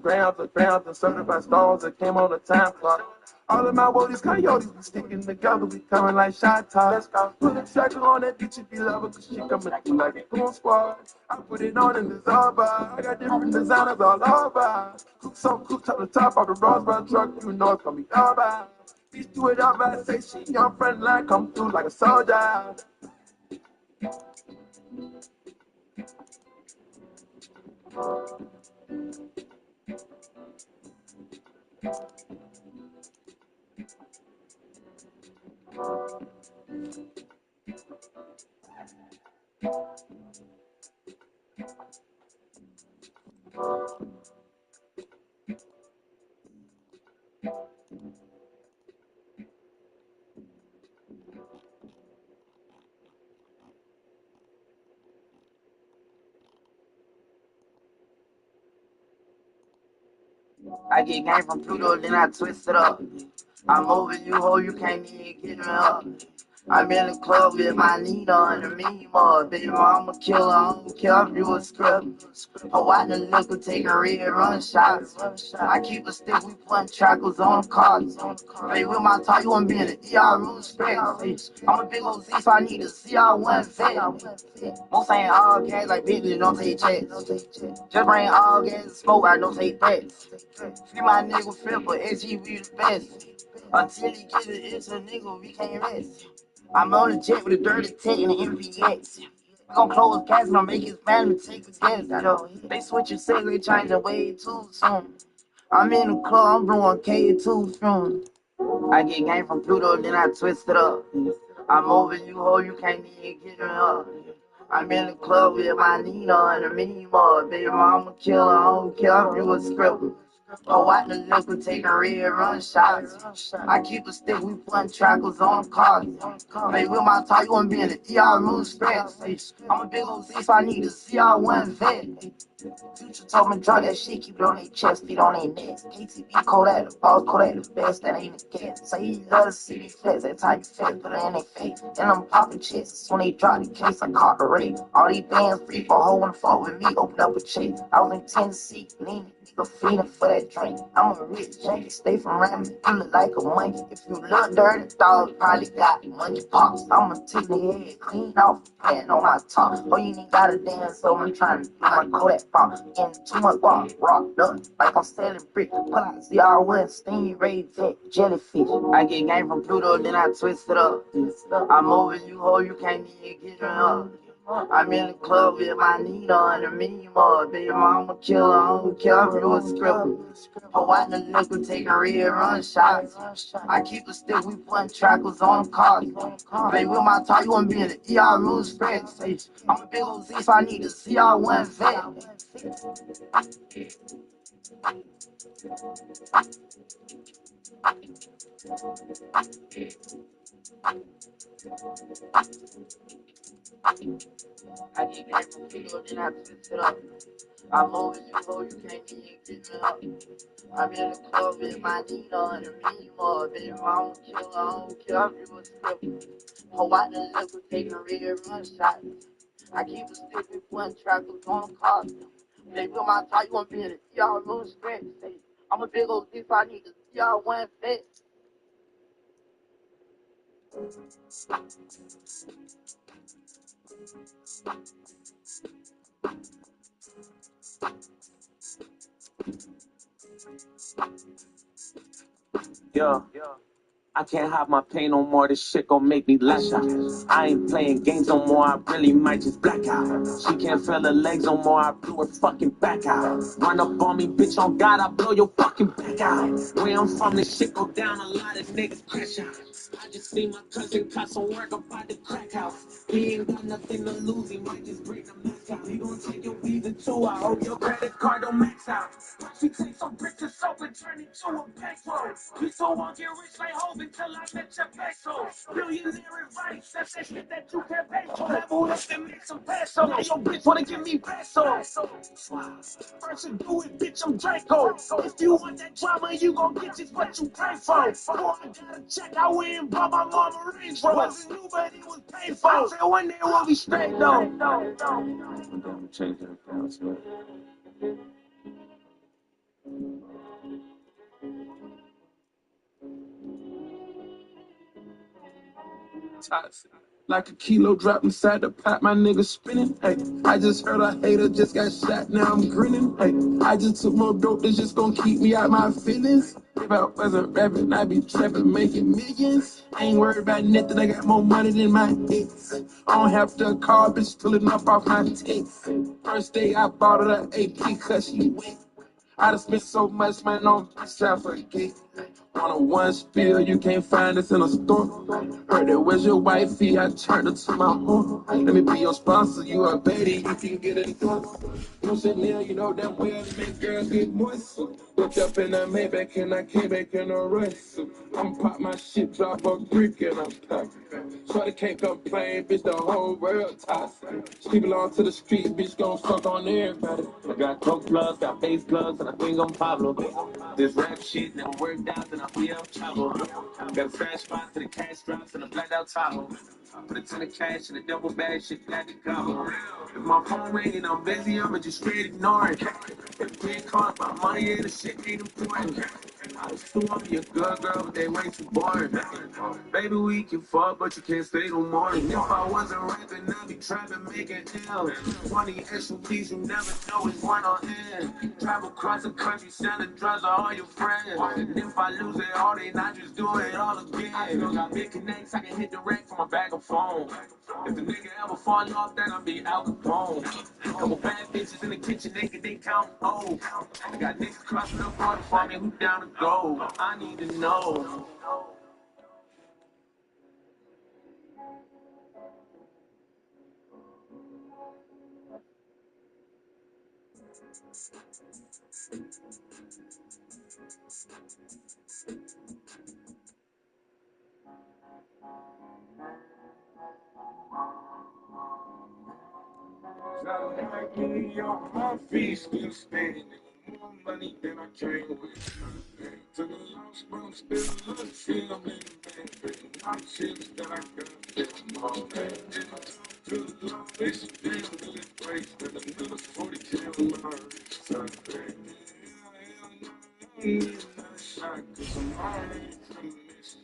Grams and certified stars that came on the time clock. All of my woodies, coyotes, we sticking together, we coming like shot toss. Put a tracker on that bitch if you love her, cause she coming through like a cool squad. I put it on in Dissolver, I got different designers all over. Cook some cook top the top of the Rosebud truck, you know it's gonna be over. Bitch do it up, I say she young front line, come through like a soldier. I get game from Pluto, then I twist it up. I'm over you, ho, you can't even get me up. I'm in the club with my Nina and the meme. Baby mama killer, I don't care if you a script. Hawaii liquor, take a red run shots. I keep a stick, we putting trackers on cards. Baby, with my talk, you wanna be in the ER room straight. I'm a big old Z, so I need to see y'all one vet. Most ain't all gas like bitches, don't take checks. Just bring all gas and smoke, I don't take threats. Free my nigga Flipper, SG, we the best. Until he get it, it's a nigga, we can't rest. I'm on the jet with a dirty tech and an MPX. We gon' close gas and I'll make his family take a guess. They switching sex, they changing way too soon. I'm in the club, I'm blowing K2 from. I get game from Pluto, then I twist it up. I'm over you, ho, you can't even get me up. I'm in the club with my Nina and the meme. Baby mama killer, I don't care if you a script. Hawaii liquor, take a red run shots. I keep a stick, we putting trackers on cars. Baby, with my talk, you wanna be in the ER room stress. I'm a big old Z, so I need to see y'all one vet. Future told me drop that shit, keep it on their chest, feet on their necks. KTB, Kodak, the boss, Kodak, the best, that ain't a gas. Say he love to see these flex, that type of flex, put it in their face. Then I'm popping checks, when they drop the case, I caught the rate. All these bands free for a hoe and fuck with me, open up a chase. I was in Tennessee, leaning, nigga feeding for that drink. I'm a rich janky, stay from around me, you look like a monkey. If you look dirty, dog, probably got monkey pops. I'ma take the head clean off, playing on my top. Oh, you ain't gotta dance, so I'm trying to do my Kodak pop. In too much guap, rocked up, like I'm selling brick. Pull out CR1, stingray, vet, jellyfish. I get game from Pluto, then I twist it up. I'm over you, ho, you can't even get me up. I'm in the club with my Nina and the meme. Baby mama killer, I don't care if you a script. Hawaii liquor, take a red run shots. I keep a stick, we putting trackers on cars. Baby, with my talk, you wanna be in the ER room stress. I'm a big old Z, so I need to see y'all one vet. I get game from Pluto, then I twist it up. I'm over you, ho, you can't even get me up. I'm in the club with my Nina and the meme. Baby, mama killer, I don't care if you a script. Hawaii liquor, take a red run shot. I keep a stick with one trackers on cars. Baby, with my talk, you wanna be in the y'all room stress. I'm a big old thief, I need to see y'all one fit. Yeah. I can't hide my pain no more, this shit gon' make me lash out. I ain't playing games no more, I really might just black out. She can't feel her legs no more, I blew her fucking back out. Run up on me, bitch, on God, I blow your fucking back out. Where I'm from, this shit go down, a lot of niggas crash out. I just seen my cousin cut some work up by the crack house. He ain't got nothing to lose, he might just bring the max out. He gon' take your visa too, I hope your credit card don't max out. She takes some bricks of soap and turn it to a bankroll. You so won't get rich like Hope until I met your pesos. Billionaire advice, that's that shit that you can pay for. Level up and make some peso. Now your bitch wanna give me pesos. First you do it, bitch, I'm Draco. If you want that drama, you gon' get just what you pay for. Boy, I gotta check, I went and bought my mama Range Rover. Wasn't new, but it was paid for. I said one day we'll be straight though. Change that accounts, man. Toxic. Like a kilo dropped inside the pot, my nigga spinning. Hey, I just heard a hater just got shot, now I'm grinning. Hey, I just took more dope that's just gonna keep me out my feelings. If I wasn't rapping, I'd be trapping, making millions. I ain't worried about nothing, I got more money than my ex. I don't have to call, bitch, pulling up off my text. First day I bought her an AP cause she went. I done spent so much money on bitch, I forget. On a one spill, you can't find us in a store. Heard that where's your wifey? I turned her to my home. Let me be your sponsor, you a baddie, you can get it done. You said now, you know that well to make girls get moist. Looked up in the Maybach and I came back in a rush. I'm pop my shit, drop a brick and I'm pop. Shorty can't complain, bitch, the whole world toxic. She belong to the street, bitch, gon' fuck on everybody. I got coke plugs, got bass plugs, and I think I'm Pablo. This rap shit never worked out, then I feel trouble. Got a crash spot to the cash drops and a blacked out Tahoe. Put a ton of cash in a double bag, shit got to go. If my phone ringing, I'm busy, I'ma just straight ignore it. If we ain't caught my money, yeah, the shit ain't important. I was too on your good girl, but they way too boring. Baby, we can fuck, but you can't stay no more. If I wasn't rapping, I'd be trapping, making L. 20 SUVs, you never know it's one on end. Travel across the country, selling drugs to all your friends. And if I lose it all, then I just do it all again. I still got big connects, I can hit the rack from a bag of phone. If the nigga ever fall off, then I'll be Al Capone. Couple bad bitches in the kitchen, they count old. I got niggas crossing the border for me, who down to go? I need to know. On my feet, still standing. More money than I came with. Took a loss, but I'm still looking. Feel I'm in the bed. My chips that I got. All that too long. It's a damn good place. But another 40 kill my wrist. So bad. I need another shot. Cause I'm already from this.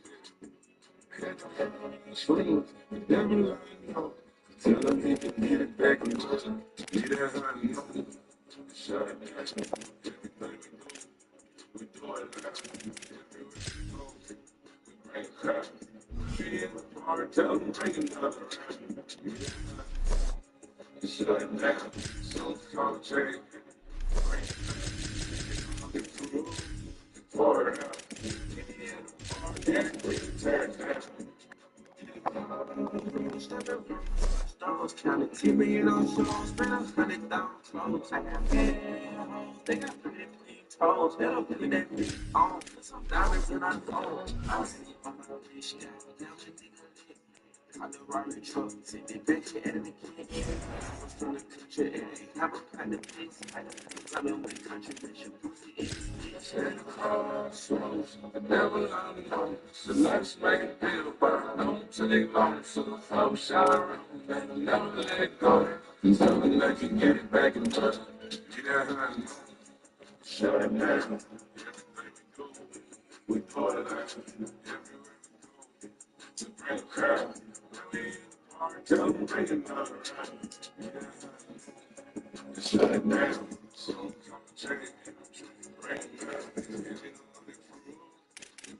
Had to hurt sleep. Never let it go. Till I need to get it back in touch. Be that how I know. Shut it down. Everything we do, we do it loud. Everywhere we go, we bring a crowd. Be in the bar, tell them bring another round. Shut it down. So called Jay. Bring it through. Pour it out. Be in the bar, yeah, we can tear it down. Stars counting $10 million on shows, spend 100,000 clothes. I got bad hoes, they got pretty clean toes. They don't really that big on, some diamonds in our phone. I was sleep on my bitch, got down with nigga lit. I the Rari truck, send it back to enemy kid. I was from the country, and they have a kind of piece. I mean, with country, bitch, you pussy is. Said the crossroads, the devil I know. So let's make a deal, but I don't take long. So the flow shine around, and never let it go. Until the let you get it back in touch. Get that hand, shut it down. Everything we do, we pour it out. Everywhere we go, to bring a crowd. We in the park, tell them bring another round. Shut it down, so come check it. Bring it out,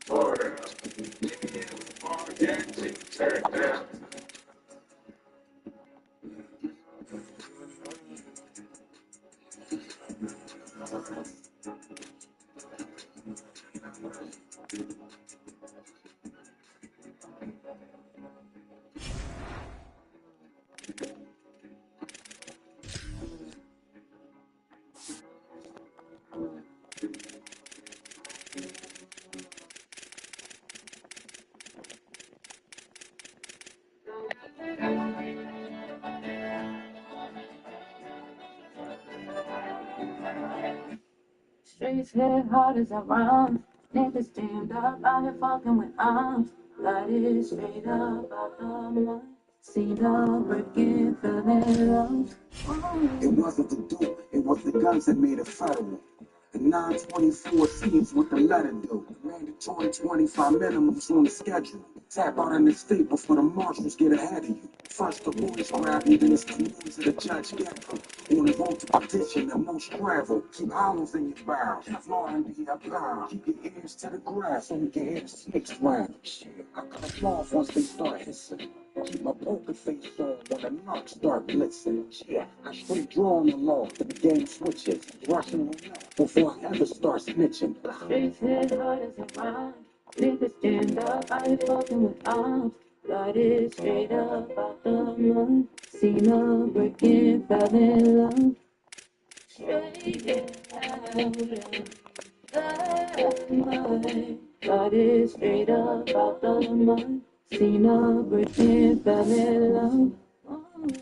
pour it out. Be in the park, yeah, tear it down. Streets hit hard as I run. Niggas stand up out here fucking with arms. Light it straight up out the mud. See the breaking, feeling lungs. It wasn't the dope, it was the guns that made it federal. The 924 seems what the letter do. Mandatory 25 minimums on the schedule. Tap out in the state before the marshals get ahead of you. First the boys grab you, then it's the news of the judge get you. On the road to petition and most travel. Keep hollows in your barrel. Kevlar under your apparel. Keep your ears to the grass so we can hear the snakes rattle. Shit, I cut them off once they start hissing. Keep my poker face on when the knocks start blitzing. Yeah, I straight draw on the law. The game switches. Russian roulette before I ever start snitching. Streets hit hard as a rock. Niggas stand up, I ain't fucking with arms. Got it straight up out the mud. Seen a breaking, fell in love. Straight out of the mud. Got it straight up out the mud. Seen a breaking, fell in love.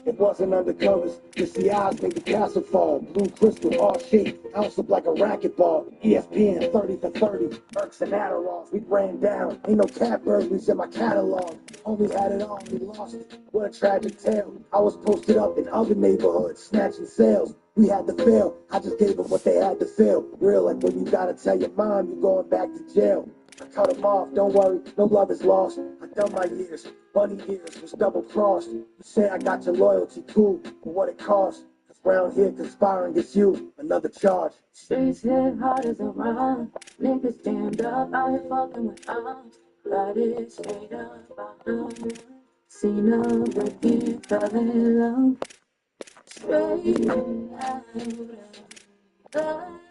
It wasn't undercovers. Just the eyes made the castle fall. Blue crystal, all shaped, ounce up like a racquetball. ESPN 30 for 30. Erks and Adderalls. We ran down. Ain't no cat burglaries in my catalog. Homie had it all, we lost it. What a tragic tale. I was posted up in other neighborhoods, snatching sales. We had to fail. I just gave them what they had to feel. Real like when you gotta tell your mom you're going back to jail. I cut them off, don't worry, no love is lost. I done my years, bunny years was double crossed. You say I got your loyalty, cool, but what it costs? Cause round here conspiring against you, another charge. Streets hit hard as a rock. Niggas stand up, I ain't fucking with arms. Got it straight up out the mud. Seen a breaking, fell in love. Straight out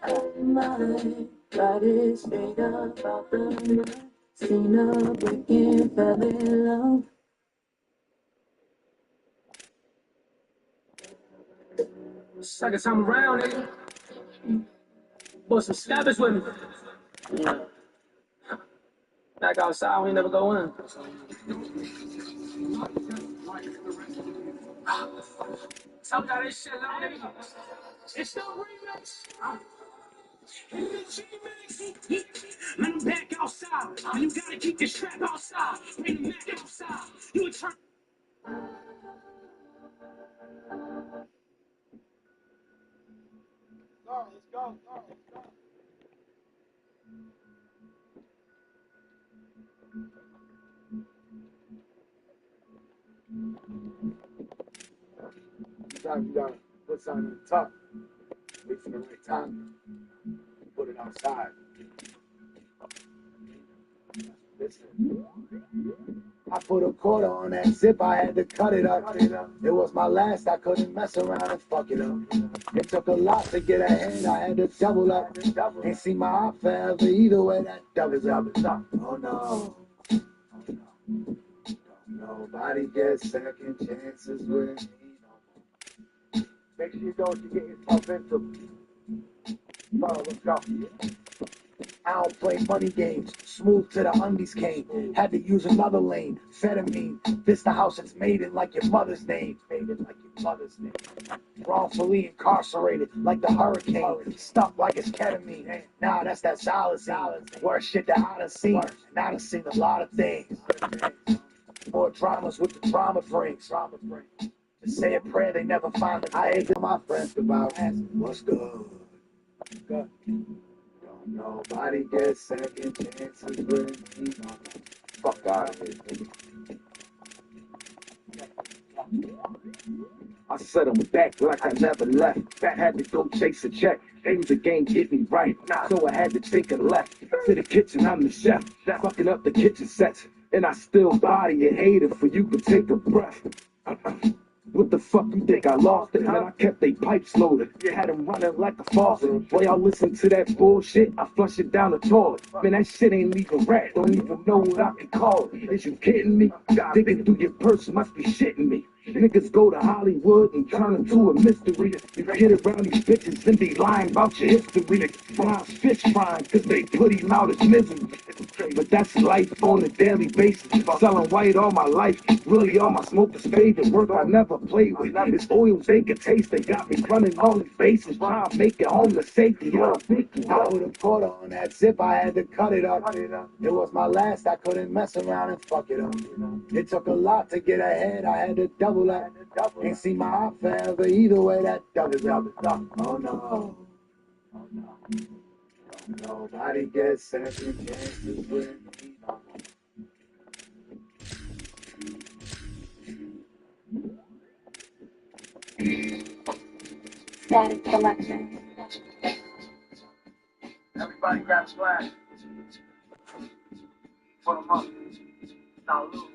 of the mud. Got it straight up out the mud. Seen a breaking, fell in love. Second time around, nigga. Bought some scabbers with me. Yeah. Back outside, we never go in. Tell me that shit, nigga. It's no remix. Man, I'm back outside. And you gotta keep this trap outside. Bring the Mac outside. You a turn. Let's go. Sometimes you gotta put something in the top. Wait for the right time. Put it outside. Listen. I put a quarter on that zip, I had to cut it up. It was my last, I couldn't mess around and fuck it up. It took a lot to get ahead, I had to double up. Ain't seen my eye forever, either way that doubles up. Oh no. Nobody gets second chances with me. Make sure you know what you're getting yourself into. Let's go. I don't play money games. Smooth to the undies came. Had to use another lane. Amphetamine. This the house that's made in like your mother's name. Made it like your mother's name. Wrongfully incarcerated like the hurricane. Stuck like it's ketamine. Nah, that's that solid. Worst shit that I done seen. And I done seen a lot of things. More dramas with the drama brings. Just say a prayer, they never find it. I hate my friends about what's good. Good. Nobody gets second chances with me. Fuck out of here. I settled back like I never left. I had to go chase a check. Aims the game get me right. So I had to take a left. To the kitchen, I'm the chef. Fucking up the kitchen sets. And I still body a hater for you to take a breath. What the fuck you think I lost it? Man, I kept they pipes loaded. Had them running like a faucet. While y'all listen to that bullshit, I flush it down the toilet. Man, that shit ain't even rat. Don't even know what I can call it. Is you kidding me? Digging through your purse must be shitting me. Niggas go to Hollywood and turn into a mystery. You get around these bitches and be lying about your history. Fries fish frying cause they put him out as misery. But that's life on a daily basis. Selling white all my life. Really all my smokers favorite. Work I never played with. It's oils they can taste. They got me running on the faces. Trying to make it home to safety. I put a quarter on that zip. I had to cut it up. It was my last. I couldn't mess around and fuck it up. It took a lot to get ahead. I had to double up. Ain't seen my eye forever. Either way that doubles up. Oh no. Nobody gets second chance to win. Static collection. Everybody grab splash. Put them up. Now look.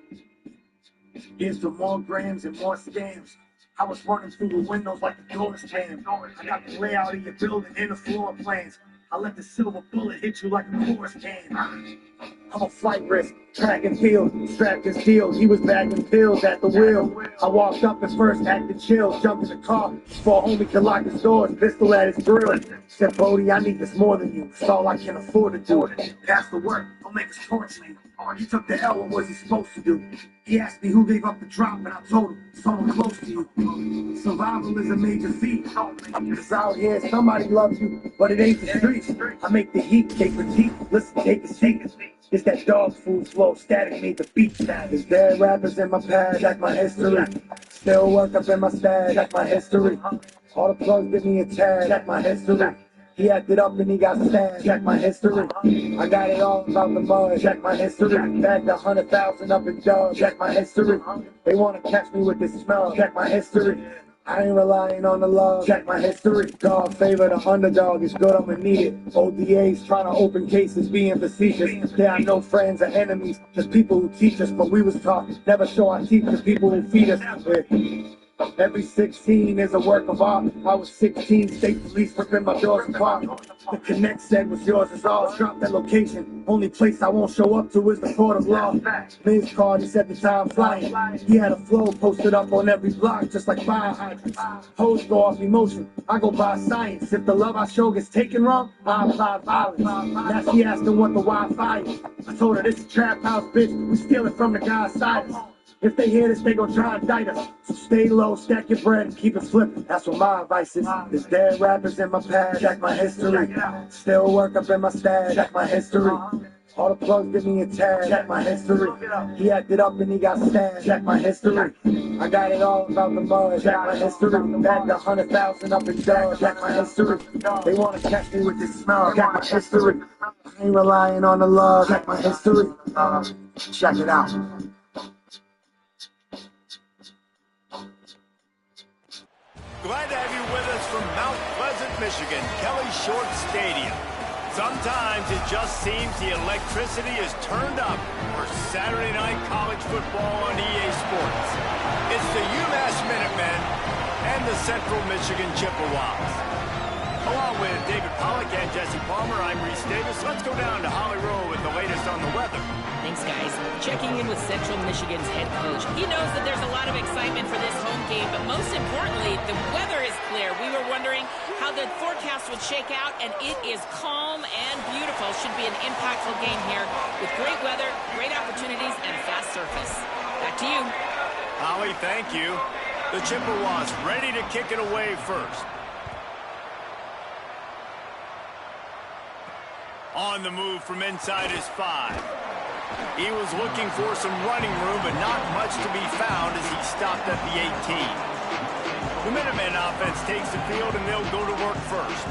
Here's for more grams and more scams. I was running through the windows like the doors jammed. I got the layout of your building and the floor plans. I let the silver bullet hit you like a chorus can. I'm a flight risk, track and field, strapped his deal. He was bagging pills at the wheel. I walked up and first acted chill, jumped in the car before homie could lock his doors, pistol at his grill. Said, Bodie, I need this more than you. It's all I can afford to do. Pass the work, don't make us torture you. He took the L, what was he supposed to do? He asked me who gave up the drop, and I told him, someone close to you. Survival is a major feat. It's out here, somebody loves you, but it ain't the streets. I make the heat, they critique, listen, take a seat. It's that dog food flow, static made the beat. There's dead rappers in my past, check my history. Still work up in my stash, check my history. All the plugs give me a tag, check my history. He acted up and he got stabbed, check my history. I got it all about the mud, check my history. Bagged 100,000 up in Dub, check my history. They wanna catch me with this smell, check my history. I ain't relying on the love, check my history. God favor the underdog, it's good, I'ma need it. ODAs trying to open cases, being facetious. There are no friends or enemies, just people who teach us. But we was taught, never show our teeth to people who feed us. Every 16 is a work of art. I was 16, state police ripping my doors apart. The connect said was yours is ours. Drop that location. Only place I won't show up to is the court of law. Miz card, he said the time flying. He had a flow posted up on every block, just like fire hydrants. Hoes go off emotion, I go by science. If the love I show gets taken wrong, I apply violence. Now she asking what the Wi-Fi is. I told her this is trap house, bitch. We steal it from the guy's side. If they hear this, they gon' try and indict us. So stay low, stack your bread, and keep it flipping. That's what my advice is. There's dead rappers in my past, check my history. Still work up in my stash, check my history. All the plugs give me a tag, check my history. He acted up and he got stabbed, check my history. I got it all about the mud, check my history. Bagged 100,000 up in Dub, check my history. They wanna catch me with this smell, check my history. I ain't relying on the love, check my history. Check it out. Glad to have you with us from Mount Pleasant, Michigan, Kelly Short Stadium. Sometimes it just seems the electricity is turned up for Saturday night college football on EA Sports. It's the UMASS Minutemen and the Central Michigan Chippewas. Along with David Pollack and Jesse Palmer, I'm Reese Davis. Let's go down to Holly Rowe with the latest on the weather. Thanks, guys. Checking in with Central Michigan's head coach. He knows that there's a lot of excitement for this home game, but most importantly, the weather is clear. We were wondering how the forecast would shake out, and it is calm and beautiful. Should be an impactful game here with great weather, great opportunities, and a fast surface. Back to you. Holly, thank you. The Chippewas ready to kick it away first. On the move from inside his 5. He was looking for some running room, but not much to be found as he stopped at the 18. The Minutemen offense takes the field, and they'll go to work first.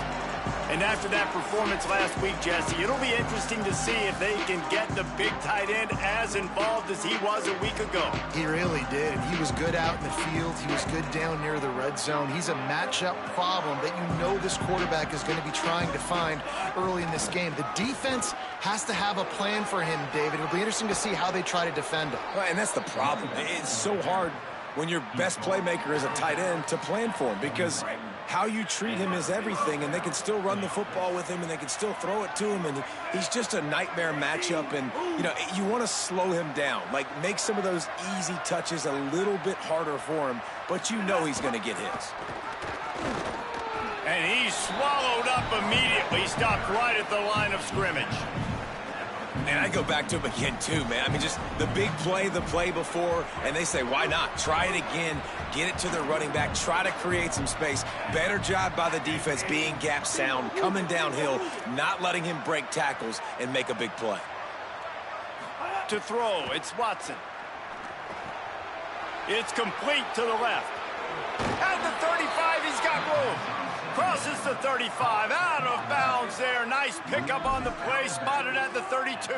And after that performance last week, Jesse, it'll be interesting to see if they can get the big tight end as involved as he was a week ago. He really did. He was good out in the field. He was good down near the red zone. He's a matchup problem that you know this quarterback is going to be trying to find early in this game. The defense has to have a plan for him, David. It'll be interesting to see how they try to defend him. Well, and that's the problem. It's so hard when your best playmaker is a tight end to plan for him, because how you treat him is everything, and they can still run the football with him, and they can still throw it to him, and he's just a nightmare matchup. And, you know, you want to slow him down, like make some of those easy touches a little bit harder for him, but you know he's going to get his. And he's swallowed up immediately, stopped right at the line of scrimmage. And I go back to him again, too, man. I mean, just the big play, the play before, and they say, why not? Try it again, get it to the running back, try to create some space. Better job by the defense being gap sound, coming downhill, not letting him break tackles and make a big play. To throw, it's Watson. It's complete to the left. At the 35, he's got room. Crosses the 35, out of bounds there. Nice pickup on the play, spotted at the 32.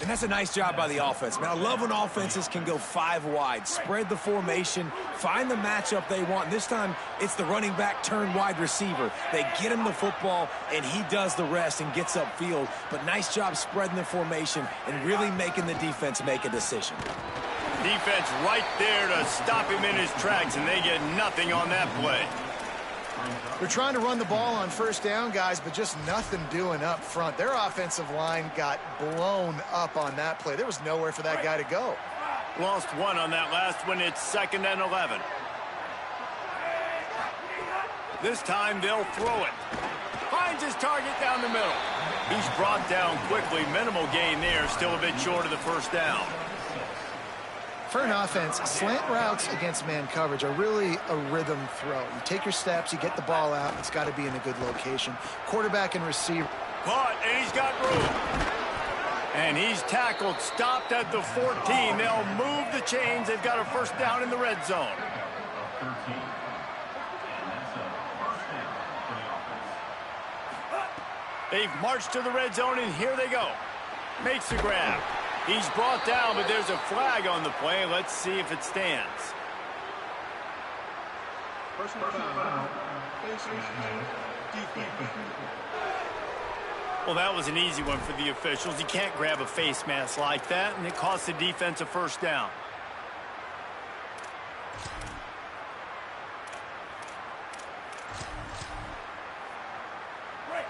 And that's a nice job by the offense. Man, I love when offenses can go 5 wide, spread the formation, find the matchup they want. This time, it's the running back turned wide receiver. They get him the football, and he does the rest and gets upfield. But nice job spreading the formation and really making the defense make a decision. Defense right there to stop him in his tracks, and they get nothing on that play. They're trying to run the ball on first down, guys, but just nothing doing up front. Their offensive line got blown up on that play. There was nowhere for that guy to go. Lost one on that last one. It's 2nd and 11. This time they'll throw it. Finds his target down the middle. He's brought down quickly. Minimal gain there. Still a bit short of the first down. For an offense, slant routes against man coverage are really a rhythm throw. You take your steps, you get the ball out, and it's got to be in a good location. Quarterback and receiver. Caught, and he's got room. And he's tackled, stopped at the 14. They'll move the chains. They've got a first down in the red zone. They've marched to the red zone, and here they go. Makes the grab. He's brought down, but there's a flag on the play. Let's see if it stands. Well, that was an easy one for the officials. You can't grab a face mask like that, and it costs the defense a first down.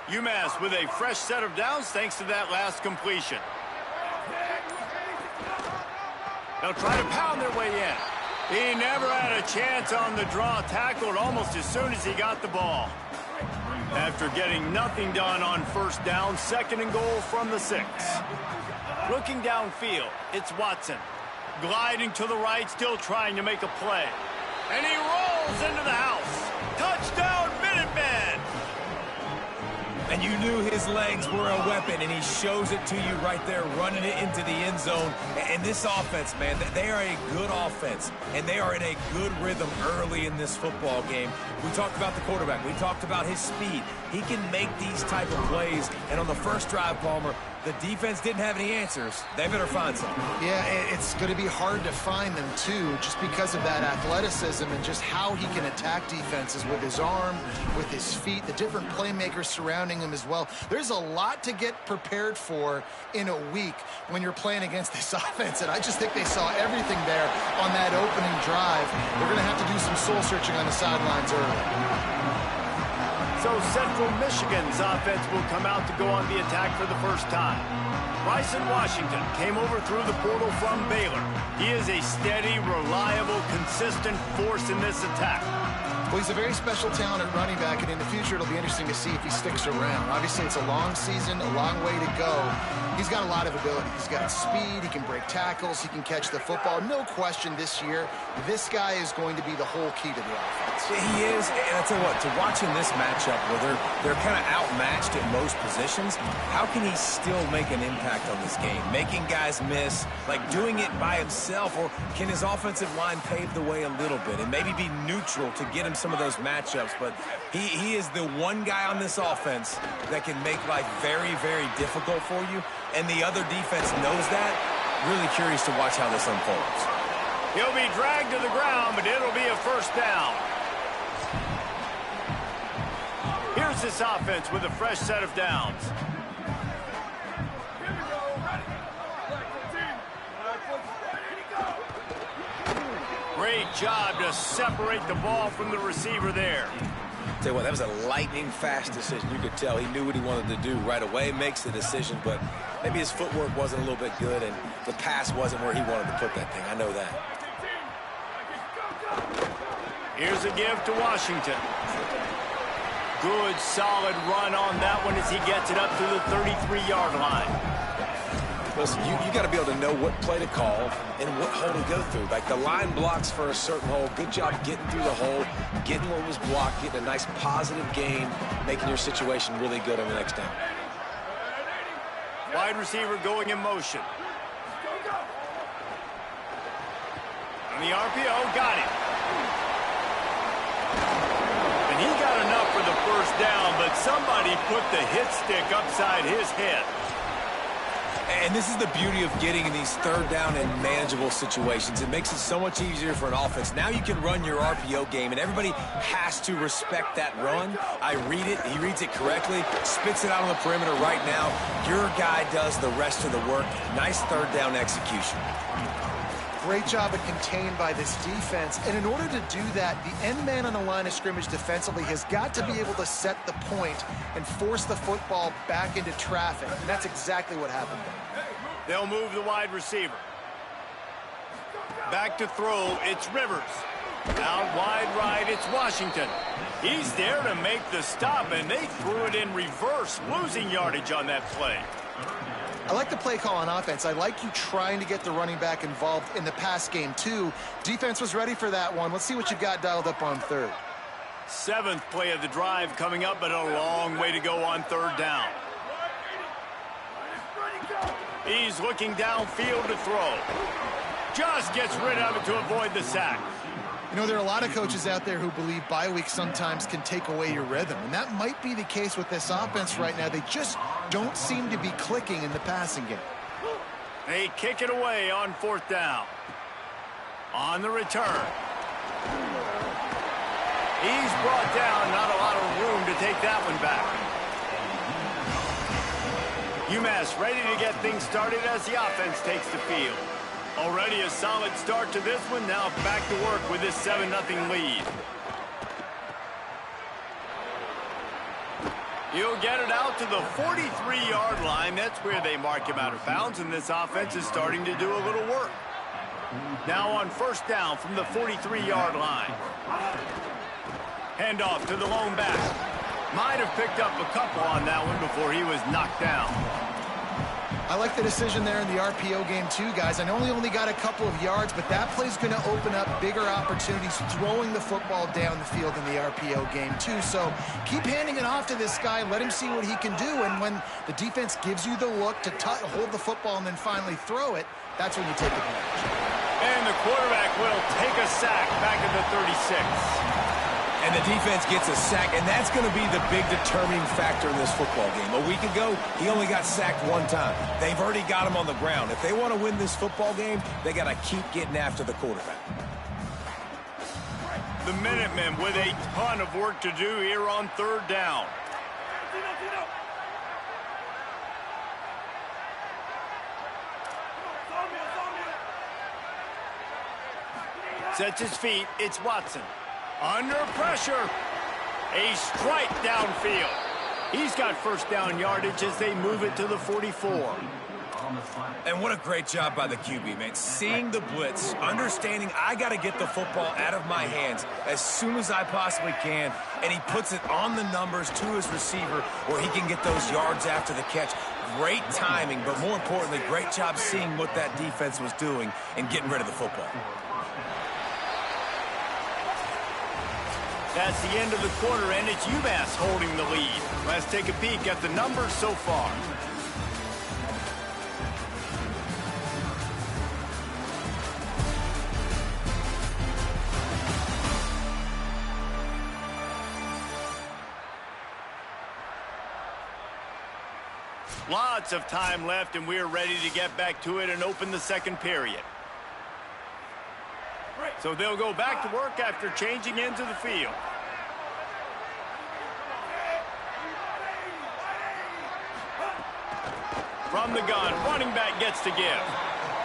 UMass with a fresh set of downs thanks to that last completion. They'll try to pound their way in. He never had a chance on the draw, tackled almost as soon as he got the ball. After getting nothing done on first down, 2nd and goal from the 6. Looking downfield, it's Watson. Gliding to the right, still trying to make a play. And he rolls into the house. Touchdown, Minutemen! And you knew his legs were a weapon, and he shows it to you right there, running it into the end zone. And this offense, man, they are a good offense, and they are in a good rhythm early in this football game. We talked about the quarterback. We talked about his speed. He can make these type of plays. And on the first drive, Palmer, the defense didn't have any answers. They better find something. Yeah, it's going to be hard to find them, too, just because of that athleticism and just how he can attack defenses with his arm, with his feet, the different playmakers surrounding him as well. There's a lot to get prepared for in a week when you're playing against this offense, and I just think they saw everything there on that opening drive. They're going to have to do some soul-searching on the sidelines early. So Central Michigan's offense will come out to go on the attack for the first time. Bryson Washington came over through the portal from Baylor. He is a steady, reliable, consistent force in this attack. Well, he's a very special talent at running back, and in the future it'll be interesting to see if he sticks around. Obviously, it's a long season, a long way to go. He's got a lot of ability. He's got speed, he can break tackles, he can catch the football. No question this year, this guy is going to be the whole key to the offense. He is, and I tell you what, to watching this matchup where they're kind of outmatched at most positions, how can he still make an impact on this game? Making guys miss, like doing it by himself, or can his offensive line pave the way a little bit and maybe be neutral to get him some of those matchups? But he is the one guy on this offense that can make life very, very difficult for you, and the other defense knows that. Really curious to watch how this unfolds. He'll be dragged to the ground, but it'll be a first down. Here's this offense with a fresh set of downs. Great job to separate the ball from the receiver there. Tell you what, that was a lightning-fast decision. You could tell he knew what he wanted to do right away, makes the decision, but maybe his footwork wasn't a little bit good, and the pass wasn't where he wanted to put that thing. I know that. Here's a give to Washington. Good, solid run on that one as he gets it up to the 33-yard line. Listen, you got to be able to know what play to call and what hole to go through. Like the line blocks for a certain hole. Good job getting through the hole, getting what was blocked, getting a nice positive gain, making your situation really good on the next down. Wide receiver going in motion. And the RPO got him. And And he got enough for the first down, but somebody put the hit stick upside his head. And this is the beauty of getting in these third down and manageable situations. It makes it so much easier for an offense. Now you can run your RPO game, and everybody has to respect that run. I read it. He reads it correctly, spits it out on the perimeter right now. Your guy does the rest of the work. Nice third down execution. Great job of contained by this defense. And in order to do that, the end man on the line of scrimmage defensively has got to be able to set the point and force the football back into traffic. And that's exactly what happened there. They'll move the wide receiver. Back to throw, it's Rivers. Out wide right, it's Washington. He's there to make the stop, and they threw it in reverse, losing yardage on that play. I like the play call on offense. I like you trying to get the running back involved in the pass game, too. Defense was ready for that one. Let's see what you've got dialed up on third. 7th play of the drive coming up, but a long way to go on third down. He's looking downfield to throw. Just gets rid of it to avoid the sack. You know, there are a lot of coaches out there who believe bye weeks sometimes can take away your rhythm, and that might be the case with this offense right now. They just don't seem to be clicking in the passing game. They kick it away on 4th down. On the return. He's brought down, not a lot of room to take that one back. UMass ready to get things started as the offense takes the field. Already a solid start to this one. Now back to work with this 7-0 lead. He'll get it out to the 43-yard line. That's where they mark him out of bounds, and this offense is starting to do a little work. Now on 1st down from the 43-yard line. Handoff to the lone back. Might have picked up a couple on that one before he was knocked down. I like the decision there in the RPO game too, guys. I know he only got a couple of yards, but that play's going to open up bigger opportunities throwing the football down the field in the RPO game too. So keep handing it off to this guy. Let him see what he can do. And when the defense gives you the look to hold the football and then finally throw it, that's when you take advantage. And the quarterback will take a sack back at the 36. And the defense gets a sack, and that's going to be the big determining factor in this football game. A week ago, he only got sacked one time. They've already got him on the ground. If they want to win this football game, they got to keep getting after the quarterback. The Minutemen with a ton of work to do here on 3rd down. Sets his feet, it's Watson. Under pressure. A strike downfield. He's got 1st down yardage as they move it to the 44. And what a great job by the QB, man. Seeing the blitz, understanding I got to get the football out of my hands as soon as I possibly can, and he puts it on the numbers to his receiver where he can get those yards after the catch. Great timing, but more importantly, great job seeing what that defense was doing and getting rid of the football. That's the end of the quarter, and it's UMass holding the lead. Let's take a peek at the numbers so far. Lots of time left, and we're ready to get back to it and open the 2nd period. So they'll go back to work after changing into the field. From the gun, running back gets to give.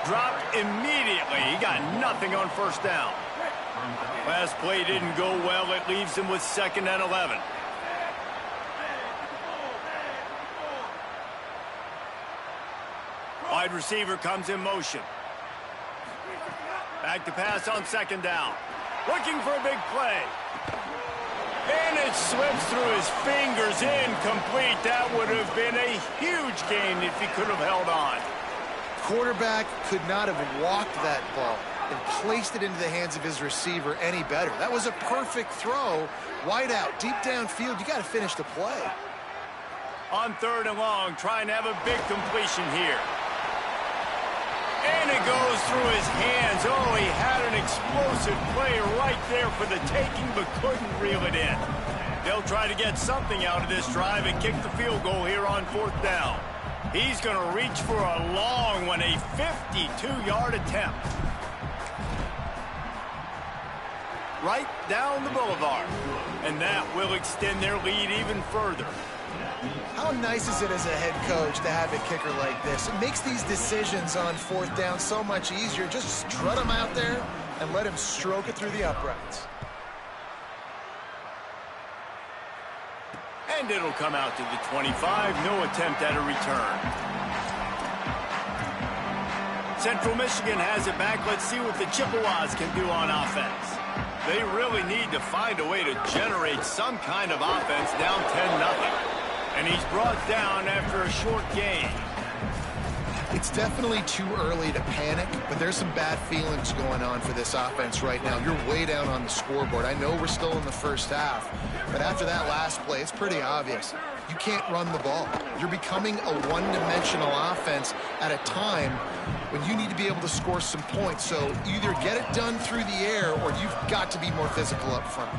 Dropped immediately. He got nothing on 1st down. Last play didn't go well. It leaves him with 2nd and 11. Wide receiver comes in motion. Back to pass on 2nd down. Looking for a big play. And it slips through his fingers, incomplete. That would have been a huge gain if he could have held on. Quarterback could not have walked that ball and placed it into the hands of his receiver any better. That was a perfect throw. Wide out, deep downfield. You got to finish the play. On 3rd and long, trying to have a big completion here. And it goes through his hands. Oh, he had an explosive play right there for the taking, but couldn't reel it in. They'll try to get something out of this drive and kick the field goal here on 4th down. He's going to reach for a long one, a 52-yard attempt. Right down the boulevard. And that will extend their lead even further. How nice is it as a head coach to have a kicker like this? It makes these decisions on 4th down so much easier. Just strut him out there and let him stroke it through the uprights. And it'll come out to the 25. No attempt at a return. Central Michigan has it back. Let's see what the Chippewas can do on offense. They really need to find a way to generate some kind of offense down 10-0. And he's brought down after a short gain. It's definitely too early to panic, but there's some bad feelings going on for this offense right now. You're way down on the scoreboard. I know we're still in the first half, but after that last play, it's pretty obvious. You can't run the ball. You're becoming a one-dimensional offense at a time when you need to be able to score some points. So either get it done through the air or you've got to be more physical up front.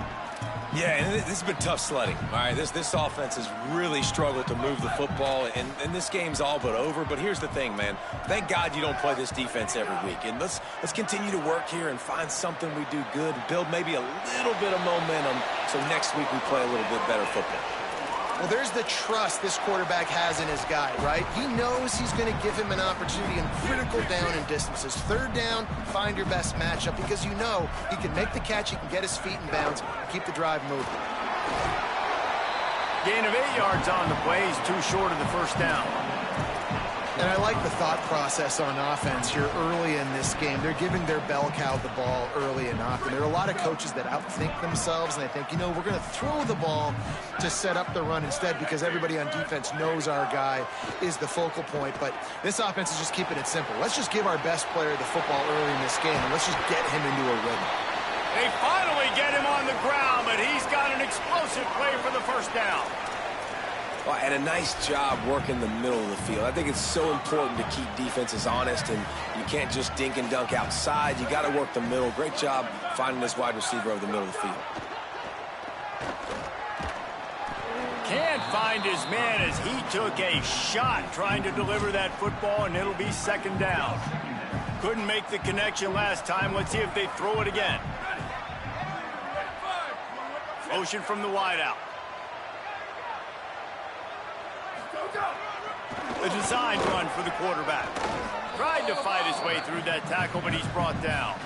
Yeah, and this has been tough sledding. All right, this offense has really struggled to move the football, and this game's all but over. But here's the thing, man. Thank God you don't play this defense every week. And let's continue to work here and find something we do good and build maybe a little bit of momentum so next week we play a little bit better football. Well, there's the trust this quarterback has in his guy, right? He knows he's going to give him an opportunity in critical down and distances. 3rd down, find your best matchup because you know he can make the catch, he can get his feet in bounds, keep the drive moving. Gain of 8 yards on the play. He's too short of the 1st down. And I like the thought process on offense here early in this game. They're giving their bell cow the ball early and often. There are a lot of coaches that outthink themselves, and they think, you know, we're going to throw the ball to set up the run instead because everybody on defense knows our guy is the focal point. But this offense is just keeping it simple. Let's just give our best player the football early in this game, and let's just get him into a rhythm. They finally get him on the ground, but he's got an explosive play for the 1st down. Well, and a nice job working the middle of the field. I think it's so important to keep defenses honest, and you can't just dink and dunk outside. You got to work the middle. Great job finding this wide receiver over the middle of the field. Can't find his man as he took a shot trying to deliver that football, and it'll be 2nd down. Couldn't make the connection last time. Let's see if they throw it again. Motion from the wideout. A design run for the quarterback. Tried to fight his way through that tackle, but he's brought down.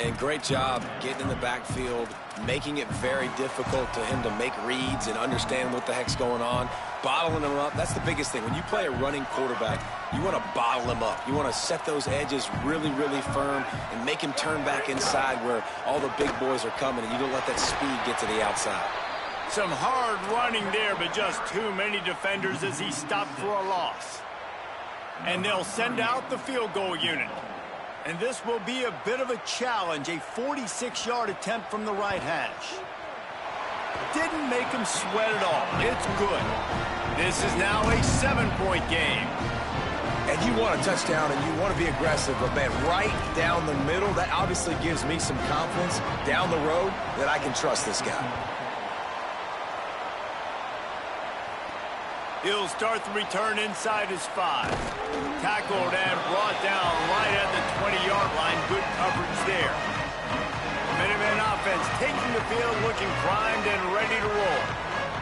And great job getting in the backfield, making it very difficult to him to make reads and understand what the heck's going on, bottling him up. That's the biggest thing. When you play a running quarterback, you want to bottle him up. You want to set those edges really, really firm and make him turn back inside where all the big boys are coming, and you don't let that speed get to the outside. Some hard running there, but just too many defenders as he stopped for a loss. And they'll send out the field goal unit. And this will be a bit of a challenge, a 46-yard attempt from the right hash. Didn't make him sweat at all. It's good. This is now a 7-point game. And you want a touchdown and you want to be aggressive, but man, right down the middle, that obviously gives me some confidence down the road that I can trust this guy. He'll start the return inside his 5. Tackled and brought down right at the 20-yard line. Good coverage there. Minutemen offense taking the field, looking primed and ready to roll.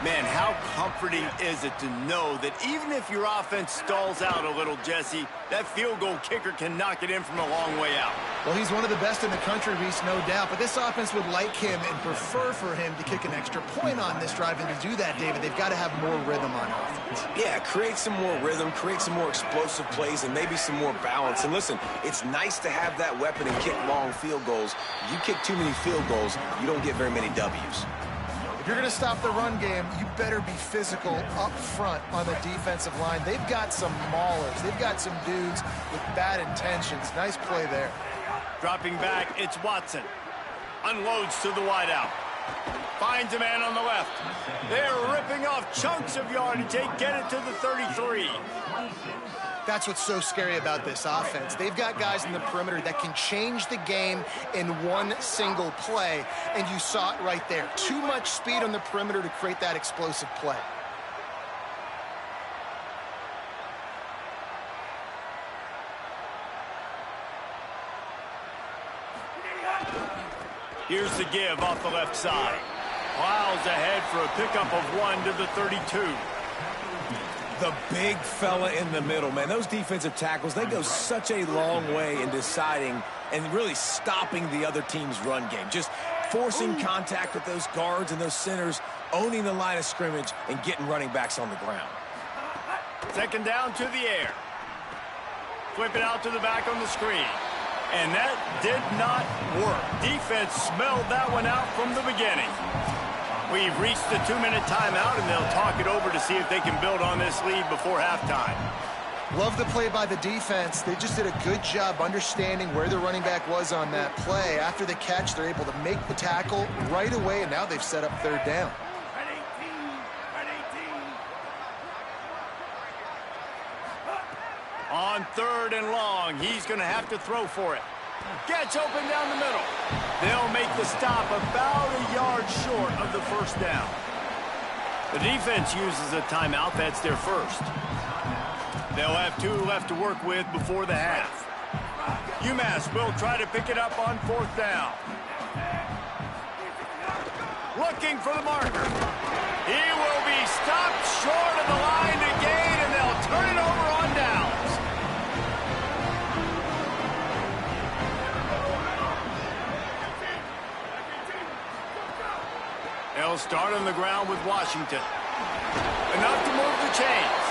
Man, how comforting is it to know that even if your offense stalls out a little, Jesse, that field goal kicker can knock it in from a long way out. Well, he's one of the best in the country, Reese, no doubt. But this offense would like him and prefer for him to kick an extra point on this drive. And to do that, David, they've got to have more rhythm on offense. Yeah, create some more rhythm, create some more explosive plays, and maybe some more balance. And listen, it's nice to have that weapon and kick long field goals. If you kick too many field goals, you don't get very many W's. If you're going to stop the run game, you better be physical up front on the defensive line. They've got some maulers. They've got some dudes with bad intentions. Nice play there. Dropping back, it's Watson. Unloads to the wideout. Finds a man on the left. They're ripping off chunks of yardage. They get it to the 33. That's what's so scary about this offense. They've got guys in the perimeter that can change the game in one single play, and you saw it right there. Too much speed on the perimeter to create that explosive play. Here's the give off the left side. Plows ahead for a pickup of 1 to the 32. The big fella in the middle, man. Those defensive tackles, they go such a long way in deciding and really stopping the other team's run game. Just forcing contact with those guards and those centers, owning the line of scrimmage, and getting running backs on the ground. Second down to the air. Flip it out to the back on the screen. And that did not work. Defense smelled that one out from the beginning. We've reached the 2-minute timeout, and they'll talk it over to see if they can build on this lead before halftime. Love the play by the defense. They just did a good job understanding where the running back was on that play. After the catch, they're able to make the tackle right away, and now they've set up third down. On 3rd and long, he's going to have to throw for it. Gets open down the middle. They'll make the stop about a yard short of the first down. The defense uses a timeout. That's their first. They'll have 2 left to work with before the half. UMass will try to pick it up on 4th down. Looking for the marker. He will be stopped short of the line to gain, and they'll turn it over on downs. They'll start on the ground with Washington. Enough to move the chains.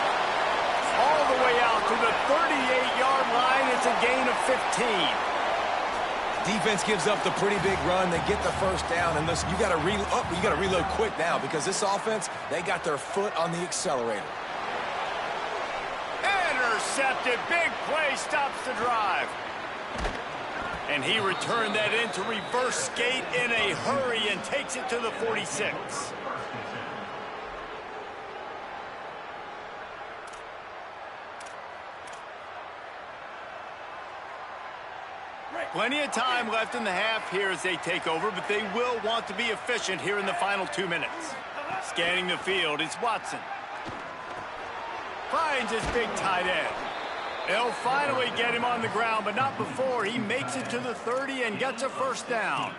All the way out to the 38-yard line. It's a gain of 15. Defense gives up the pretty big run. They get the first down, and listen, you got to reload quick now because this offense, they got their foot on the accelerator. Intercepted. Big play stops the drive. And he returned that into reverse skate in a hurry and takes it to the 46. Plenty of time left in the half here as they take over, but they will want to be efficient here in the final 2 minutes. Scanning the field, it's Watson. Finds his big tight end. They'll finally get him on the ground, but not before he makes it to the 30 and gets a first down.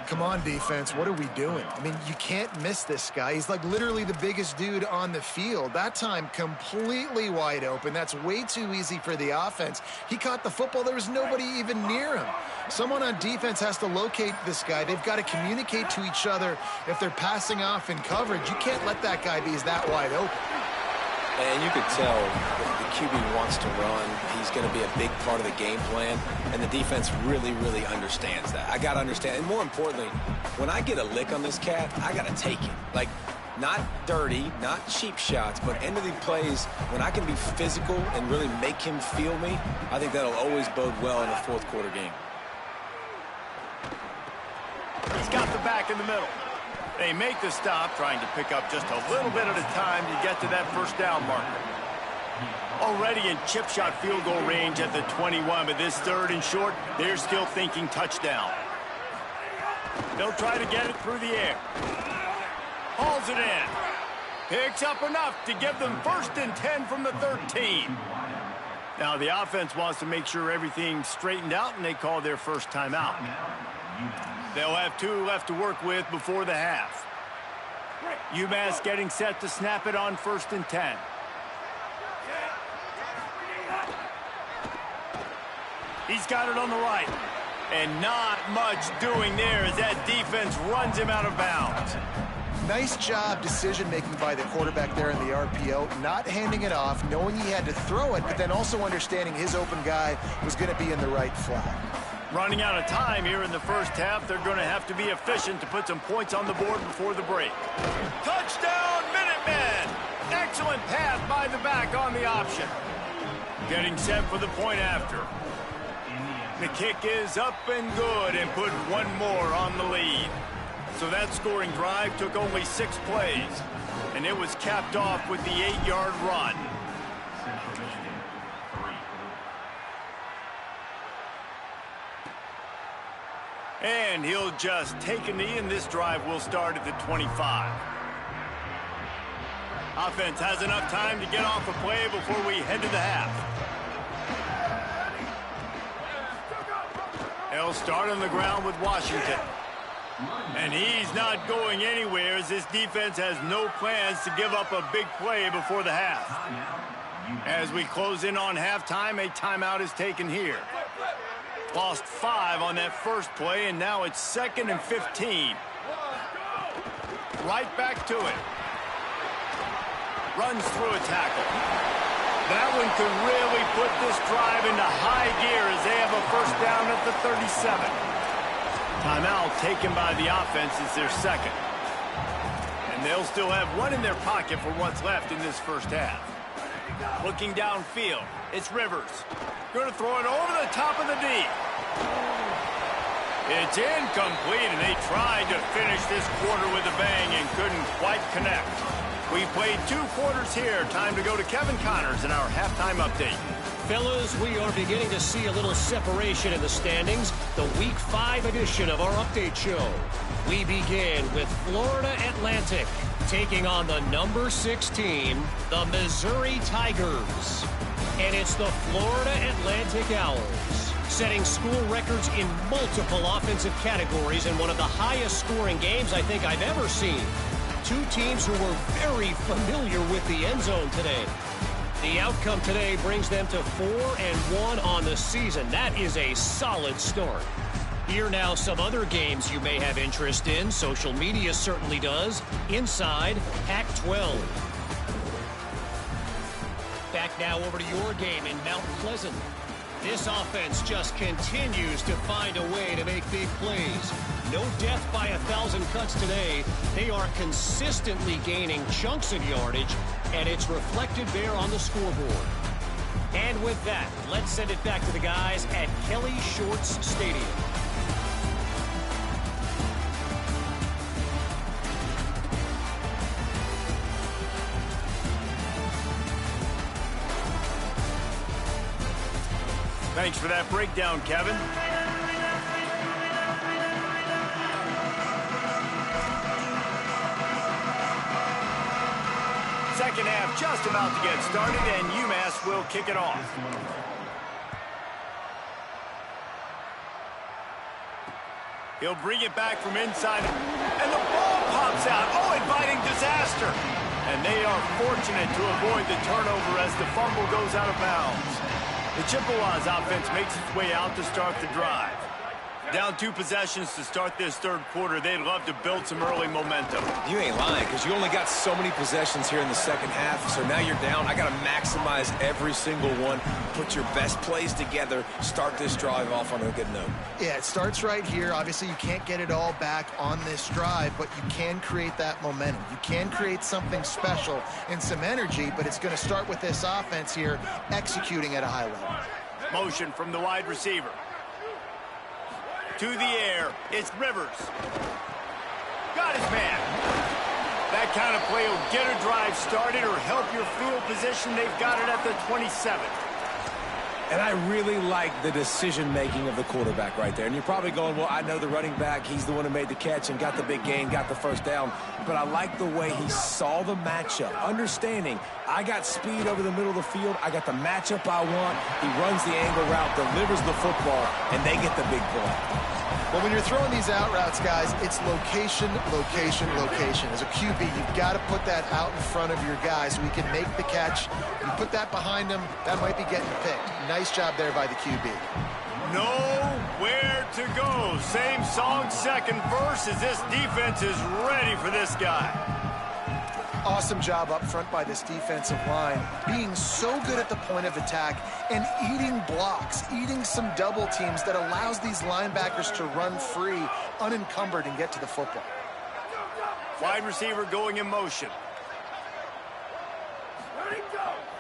Come on, defense. What are we doing? I mean, you can't miss this guy. He's like literally the biggest dude on the field. That time, completely wide open. That's way too easy for the offense. He caught the football. There was nobody even near him. Someone on defense has to locate this guy. They've got to communicate to each other if they're passing off in coverage. You can't let that guy be that wide open. And you could tell if the QB wants to run, he's going to be a big part of the game plan, and the defense really, really understands that. I got to understand, and more importantly, when I get a lick on this cat, I got to take it. Like, not dirty, not cheap shots, but end of the plays, when I can be physical and really make him feel me, I think that'll always bode well in a fourth quarter game. He's got the back in the middle. They make the stop, trying to pick up just a little bit at a time to get to that first down marker. Already in chip shot field goal range at the 21, but this 3rd and short, they're still thinking touchdown. They'll try to get it through the air. Hauls it in. Picks up enough to give them 1st and 10 from the 13. Now the offense wants to make sure everything's straightened out, and they call their first timeout. They'll have 2 left to work with before the half. UMass getting set to snap it on 1st and 10. He's got it on the right. And not much doing there as that defense runs him out of bounds. Nice job decision-making by the quarterback there in the RPO, not handing it off, knowing he had to throw it, but then also understanding his open guy was going to be in the right flat. Running out of time here in the first half, they're going to have to be efficient to put some points on the board before the break. Touchdown, Minutemen! Excellent pass by the back on the option. Getting set for the point after. The kick is up and good and put one more on the lead. So that scoring drive took only 6 plays, and it was capped off with the 8-yard run. And he'll just take a knee, and this drive will start at the 25. Offense has enough time to get off a play before we head to the half. They'll start on the ground with Washington. And he's not going anywhere as this defense has no plans to give up a big play before the half. As we close in on halftime, a timeout is taken here. Lost 5 on that first play, and now it's 2nd and 15. Right back to it. Runs through a tackle. That one could really put this drive into high gear as they have a first down at the 37. Timeout taken by the offense is their second. And they'll still have one in their pocket for what's left in this first half. Looking downfield, it's Rivers. Going to throw it over the top of the D. It's incomplete, and they tried to finish this quarter with a bang and couldn't quite connect. We played 2 quarters here. Time to go to Kevin Connors in our halftime update. Fellas, we are beginning to see a little separation in the standings. The Week 5 edition of our update show. We begin with Florida Atlantic taking on the number 6 team, the Missouri Tigers. And it's the Florida Atlantic Owls, setting school records in multiple offensive categories in one of the highest scoring games I think I've ever seen. 2 teams who were very familiar with the end zone today. The outcome today brings them to 4-1 on the season. That is a solid start. Here now some other games you may have interest in. Social media certainly does. Inside Pac-12. Back now over to your game in Mount Pleasant. This offense just continues to find a way to make big plays. No death by 1,000 cuts today. They are consistently gaining chunks of yardage, and it's reflected there on the scoreboard. And with that, let's send it back to the guys at Kelly Shorts Stadium. Thanks for that breakdown, Kevin. Second half just about to get started, and UMass will kick it off. He'll bring it back from inside, and the ball pops out. Oh, inviting disaster. And they are fortunate to avoid the turnover as the fumble goes out of bounds. The Chippewas offense makes its way out to start the drive. Down 2 possessions to start this third quarter. They'd love to build some early momentum. You ain't lying, because you only got so many possessions here in the second half, so now you're down. I got to maximize every single one, put your best plays together, start this drive off on a good note. Yeah, it starts right here. Obviously, you can't get it all back on this drive, but you can create that momentum. You can create something special and some energy, but it's going to start with this offense here executing at a high level. Motion from the wide receiver. To the air, it's Rivers. Got his man. That kind of play will get a drive started or help your field position. They've got it at the 27. And I really like the decision-making of the quarterback right there. And you're probably going, well, I know the running back. He's the one who made the catch and got the big gain, got the first down. But I like the way he saw the matchup, understanding I got speed over the middle of the field. I got the matchup I want. He runs the angle route, delivers the football, and they get the big play. Well, when you're throwing these out routes, guys, it's location, location, location. As a QB, you've got to put that out in front of your guy so he can make the catch. You put that behind him, that might be getting picked. Nice job there by the QB. Nowhere to go. Same song, second verse, as this defense is ready for this guy. Awesome job up front by this defensive line, being so good at the point of attack and eating blocks, eating some double teams that allows these linebackers to run free, unencumbered, and get to the football. Wide receiver going in motion.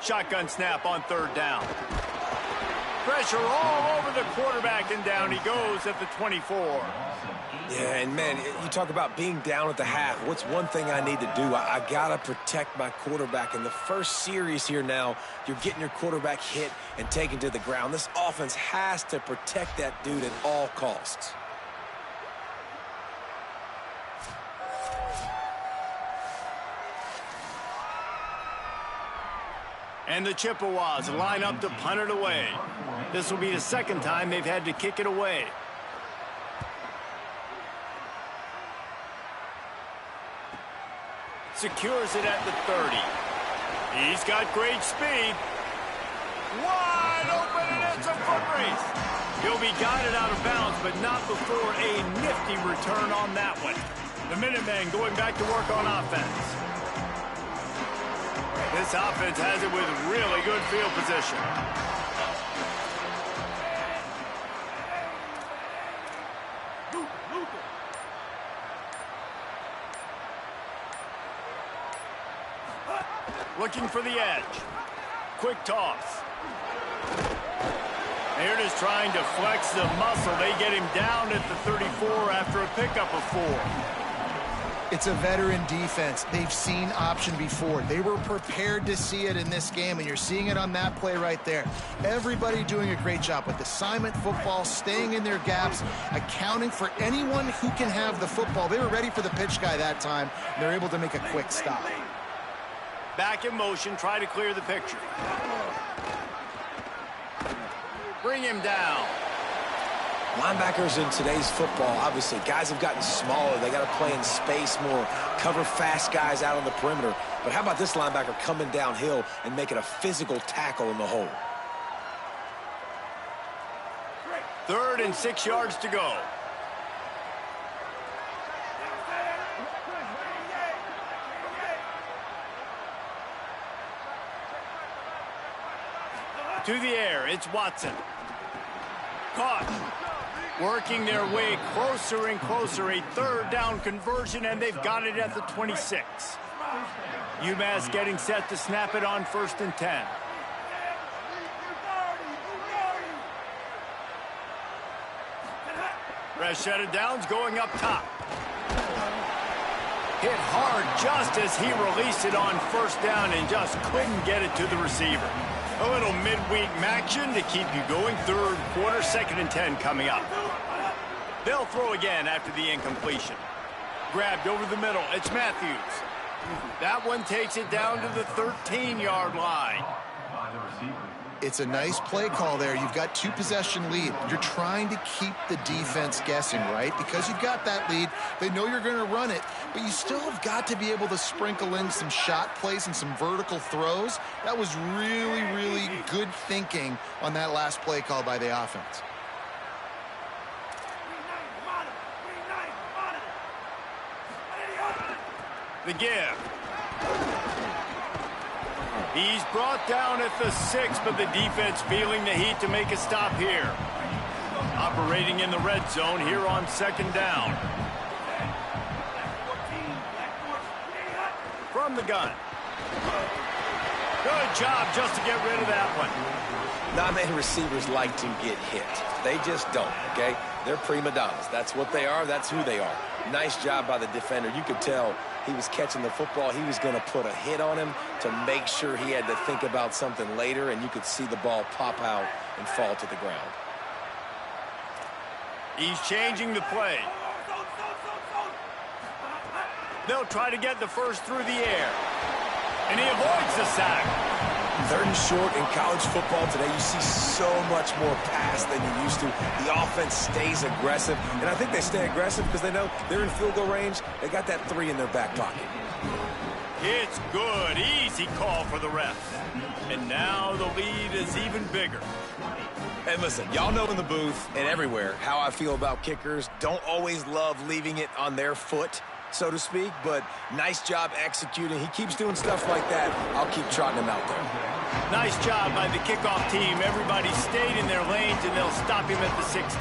Shotgun snap on third down. Pressure all over the quarterback, and down he goes at the 24. Yeah, and man, you talk about being down at the half. What's one thing I need to do? I got to protect my quarterback. In the first series here now, you're getting your quarterback hit and taken to the ground. This offense has to protect that dude at all costs. And the Chippewas line up to punt it away. This will be the second time they've had to kick it away. Secures it at the 30. He's got great speed. Wide open, and it's a foot race. He'll be guided out of bounds, but not before a nifty return on that one. The Minutemen going back to work on offense. This offense has it with really good field position. Looking for the edge. Quick toss. They're just trying to flex the muscle. They get him down at the 34 after a pickup of 4. It's a veteran defense. They've seen option before. They were prepared to see it in this game, and you're seeing it on that play right there. Everybody doing a great job with assignment football, staying in their gaps, accounting for anyone who can have the football. They were ready for the pitch guy that time, and they're able to make a quick stop. Back in motion, try to clear the picture. Bring him down. Linebackers in today's football, obviously, guys have gotten smaller. They got to play in space more, cover fast guys out on the perimeter. But how about this linebacker coming downhill and making a physical tackle in the hole? 3rd and 6 yards to go. To the air, it's Watson. Caught. Working their way closer and closer. A 3rd down conversion, and they've got it at the 26. UMASS getting set to snap it on 1st and 10. Fresh set of downs going up top. Hit hard just as he released it on 1st down and just couldn't get it to the receiver. A little midweek action to keep you going. 3rd quarter, 2nd and 10 coming up. They'll throw again after the incompletion. Grabbed over the middle. It's Matthews. That one takes it down to the 13-yard line. It's a nice play call there. You've got 2-possession lead. You're trying to keep the defense guessing, right? Because you've got that lead. They know you're going to run it, but you still have got to be able to sprinkle in some shot plays and some vertical throws. That was really, really good thinking on that last play call by the offense. The give. He's brought down at the 6, but the defense feeling the heat to make a stop here. Operating in the red zone here on 2nd down. From the gun. Good job just to get rid of that one. Not many receivers like to get hit. They just don't, okay? They're prima donnas. That's what they are. That's who they are. Nice job by the defender. You could tell he was catching the football. He was going to put a hit on him to make sure he had to think about something later, and you could see the ball pop out and fall to the ground. He's changing the play. They'll try to get the 1st through the air. And he avoids the sack. 3rd and short in college football today. You see so much more pass than you used to. The offense stays aggressive, and I think they stay aggressive because they know they're in field goal range. They got that 3 in their back pocket. It's good. Easy call for the refs. And now the lead is even bigger. And listen, y'all know in the booth and everywhere how I feel about kickers. Don't always love leaving it on their foot, so to speak, but nice job executing. He keeps doing stuff like that. I'll keep trotting him out there. Nice job by the kickoff team. Everybody stayed in their lanes, and they'll stop him at the 16.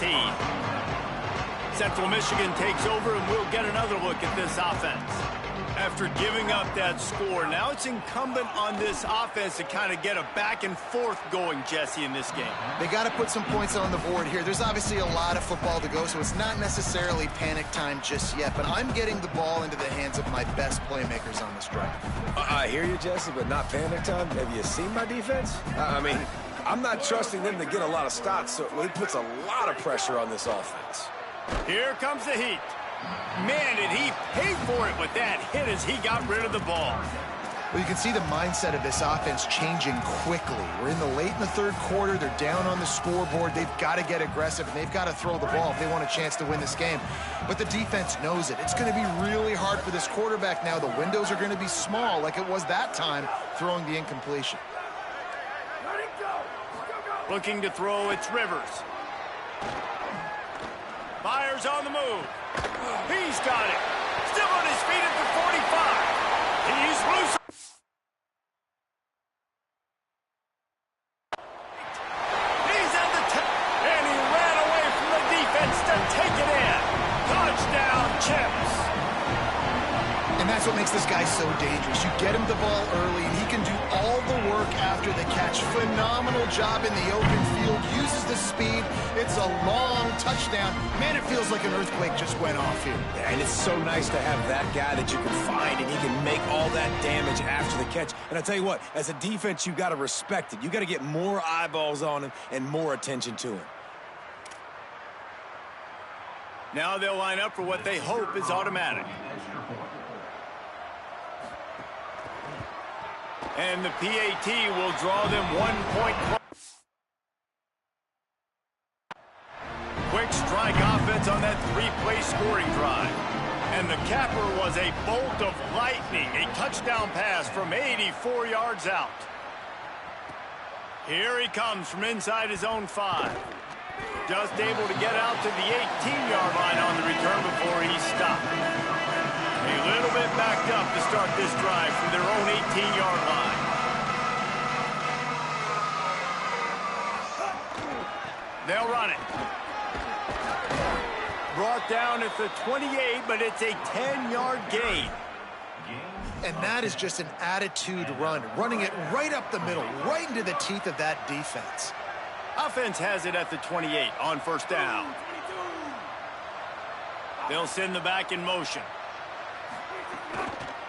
Central Michigan takes over, and we'll get another look at this offense. After giving up that score, now it's incumbent on this offense to kind of get a back and forth going, Jesse, in this game. They got to put some points on the board here. There's obviously a lot of football to go, so it's not necessarily panic time just yet, but I'm getting the ball into the hands of my best playmakers on this drive. I hear you, Jesse, but not panic time. Have you seen my defense? I mean, I'm not trusting them to get a lot of stops, so it puts a lot of pressure on this offense. Here comes the heat. Man, did he pay for it with that hit as he got rid of the ball. Well, you can see the mindset of this offense changing quickly. We're late in the third quarter. They're down on the scoreboard. They've got to get aggressive, and they've got to throw the ball if they want a chance to win this game. But the defense knows it. It's going to be really hard for this quarterback now. The windows are going to be small like it was that time throwing the incompletion. Looking to throw, it's Rivers. Fires on the move. He's got it. Still on his feet at the 45. He's loose. He's at the 10. And he ran away from the defense to take it in. Touchdown, Chips. And that's what makes this guy so dangerous. You get him the ball early, and he can do all the work after the catch. Phenomenal job in the open field. Uses the speed. It's a long touchdown. Man, it feels like an earthquake just went off here. Yeah, and it's so nice to have that guy that you can find, and he can make all that damage after the catch. And I tell you what, as a defense, you got to respect it. You got to get more eyeballs on him and more attention to him. Now they'll line up for what they hope is automatic. And the PAT will draw them 1 point. Quick strike offense on that three-play scoring drive. And the capper was a bolt of lightning, a touchdown pass from 84 yards out. Here he comes from inside his own 5. Just able to get out to the 18-yard line on the return before he stopped. A little bit backed up to start this drive from their own 18-yard line. They'll run it. Brought down at the 28, but it's a 10-yard gain. And that is just an attitude run, running it right up the middle, right into the teeth of that defense. Offense has it at the 28 on first down. They'll send the back in motion.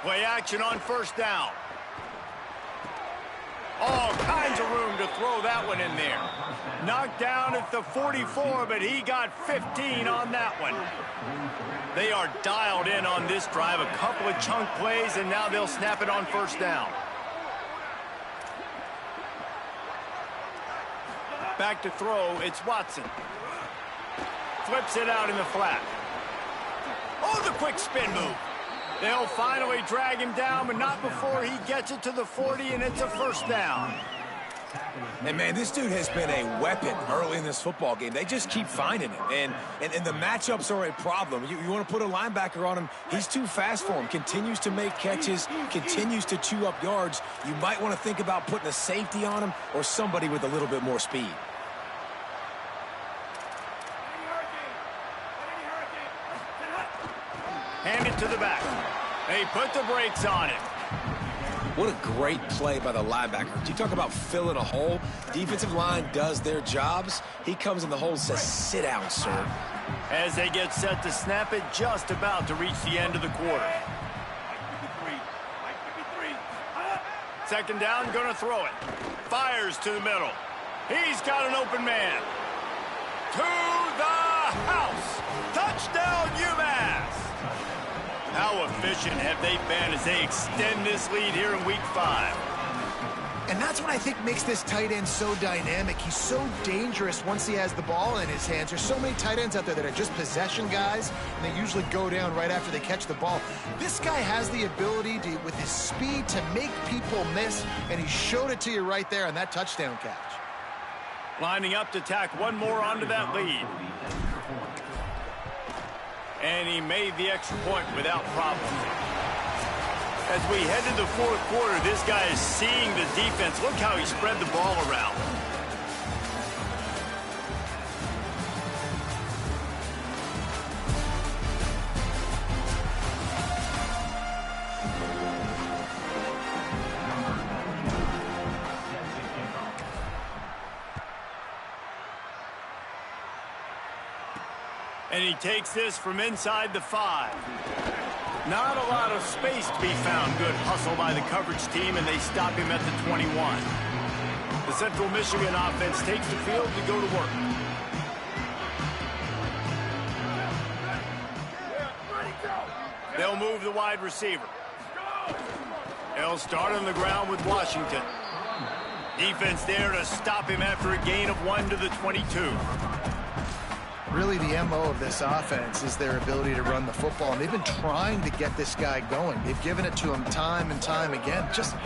Play action on first down. All kinds of room to throw that one in there. Knocked down at the 44, but he got 15 on that one. They are dialed in on this drive. A couple of chunk plays, and now they'll snap it on first down. Back to throw, it's Watson. Flips it out in the flat. Oh, the quick spin move. They'll finally drag him down, but not before he gets it to the 40, and it's a first down. And, man, this dude has been a weapon early in this football game. They just keep finding him. And the matchups are a problem. You want to put a linebacker on him, he's too fast for him. Continues to make catches, continues to chew up yards. You might want to think about putting a safety on him or somebody with a little bit more speed. Hand it to the back. They put the brakes on it. What a great play by the linebacker. You talk about filling a hole. Defensive line does their jobs. He comes in the hole and says, sit down, sir. As they get set to snap it, just about to reach the end of the quarter. Second down, gonna throw it. Fires to the middle. He's got an open man. To the house. Touchdown, UMASS. How efficient have they been as they extend this lead here in Week 5? And that's what I think makes this tight end so dynamic. He's so dangerous once he has the ball in his hands. There's so many tight ends out there that are just possession guys, and they usually go down right after they catch the ball. This guy has the ability to, with his speed, to make people miss, and he showed it to you right there on that touchdown catch. Lining up to tack one more onto that lead. And he made the extra point without problem. As we head to the fourth quarter, this guy is seeing the defense. Look how he spread the ball around. And he takes this from inside the 5. Not a lot of space to be found. Good hustle by the coverage team, and they stop him at the 21. The Central Michigan offense takes the field to go to work. They'll move the wide receiver. They'll start on the ground with Washington. Defense there to stop him after a gain of 1 to the 22. Really, the MO of this offense is their ability to run the football, and they've been trying to get this guy going. They've given it to him time and time again. Just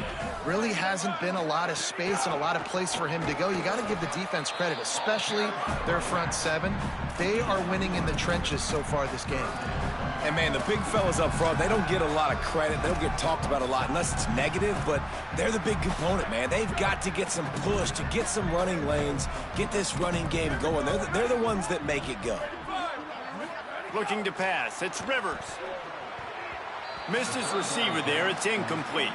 really hasn't been a lot of space and a lot of place for him to go. You got to give the defense credit, especially their front 7. They are winning in the trenches so far this game. And, man, the big fellas up front, they don't get a lot of credit. They don't get talked about a lot unless it's negative, but they're the big component, man. They've got to get some push, to get some running lanes, get this running game going. They're the ones that make it go. Looking to pass. It's Rivers. Missed his receiver there. It's incomplete.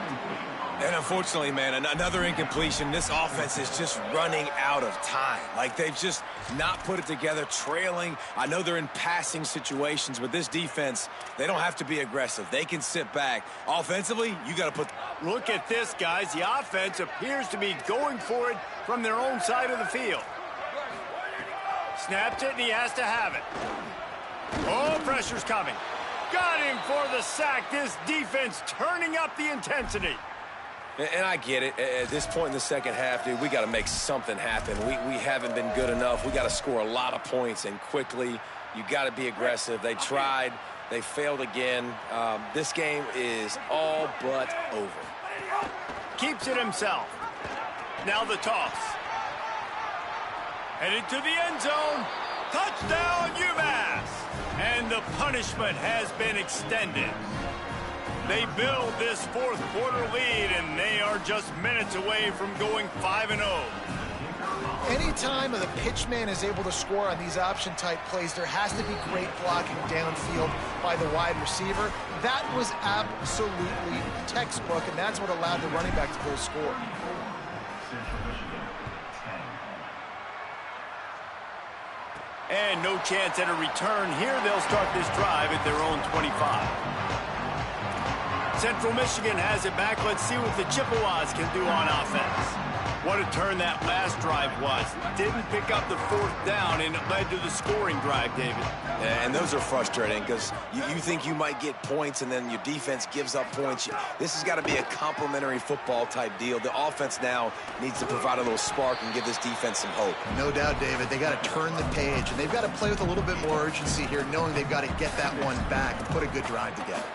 And unfortunately, man, another incompletion. This offense is just running out of time. Like, they've just not put it together, trailing. I know they're in passing situations, but this defense, they don't have to be aggressive. They can sit back. Offensively, you got to put... Look at this, guys. The offense appears to be going for it from their own side of the field. Snapped it, and he has to have it. Oh, pressure's coming. Got him for the sack. This defense turning up the intensity. And I get it. At this point in the second half, dude, we got to make something happen. We haven't been good enough. We got to score a lot of points and quickly. You got to be aggressive. They tried. They failed again. This game is all but over. Keeps it himself. Now the toss. Headed to the end zone. Touchdown, UMASS. And the punishment has been extended. They build this fourth quarter lead, and they are just minutes away from going 5-0. Anytime the pitchman is able to score on these option-type plays, there has to be great blocking downfield by the wide receiver. That was absolutely textbook, and that's what allowed the running back to go score. And no chance at a return here. They'll start this drive at their own 25. Central Michigan has it back. Let's see what the Chippewas can do on offense. What a turn that last drive was. Didn't pick up the 4th down, and it led to the scoring drive, David. Yeah, and those are frustrating because you think you might get points, and then your defense gives up points. This has got to be a complementary football type deal. The offense now needs to provide a little spark and give this defense some hope. No doubt, David. They got to turn the page, and they've got to play with a little bit more urgency here, knowing they've got to get that one back and put a good drive together.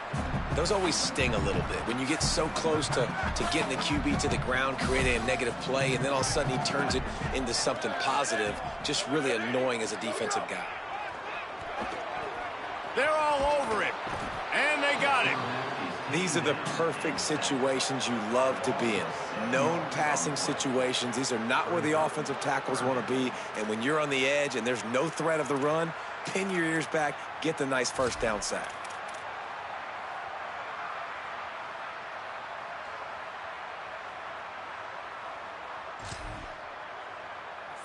Those always sting a little bit when you get so close to getting the QB to the ground, creating a negative play, and then all of a sudden he turns it into something positive. Just really annoying as a defensive guy. They're all over it, and they got him. These are the perfect situations you love to be in. Known passing situations. These are not where the offensive tackles want to be, and when you're on the edge and there's no threat of the run, pin your ears back, get the nice first down sack.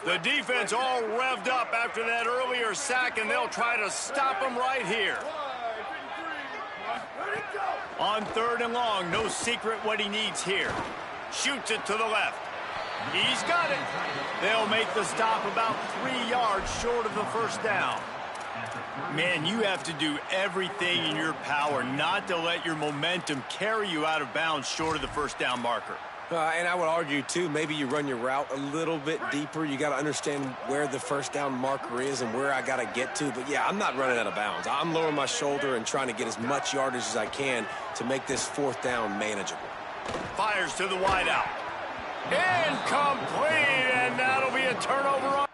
The defense all revved up after that earlier sack, and they'll try to stop him right here. On 3rd and long, no secret what he needs here. Shoots it to the left. He's got it. They'll make the stop about 3 yards short of the first down. Man, you have to do everything in your power not to let your momentum carry you out of bounds short of the first down marker. And I would argue, too, maybe you run your route a little bit deeper. You got to understand where the first down marker is and where I got to get to. But, yeah, I'm not running out of bounds. I'm lowering my shoulder and trying to get as much yardage as I can to make this 4th down manageable. Fires to the wideout. Incomplete, and that'll be a turnover on.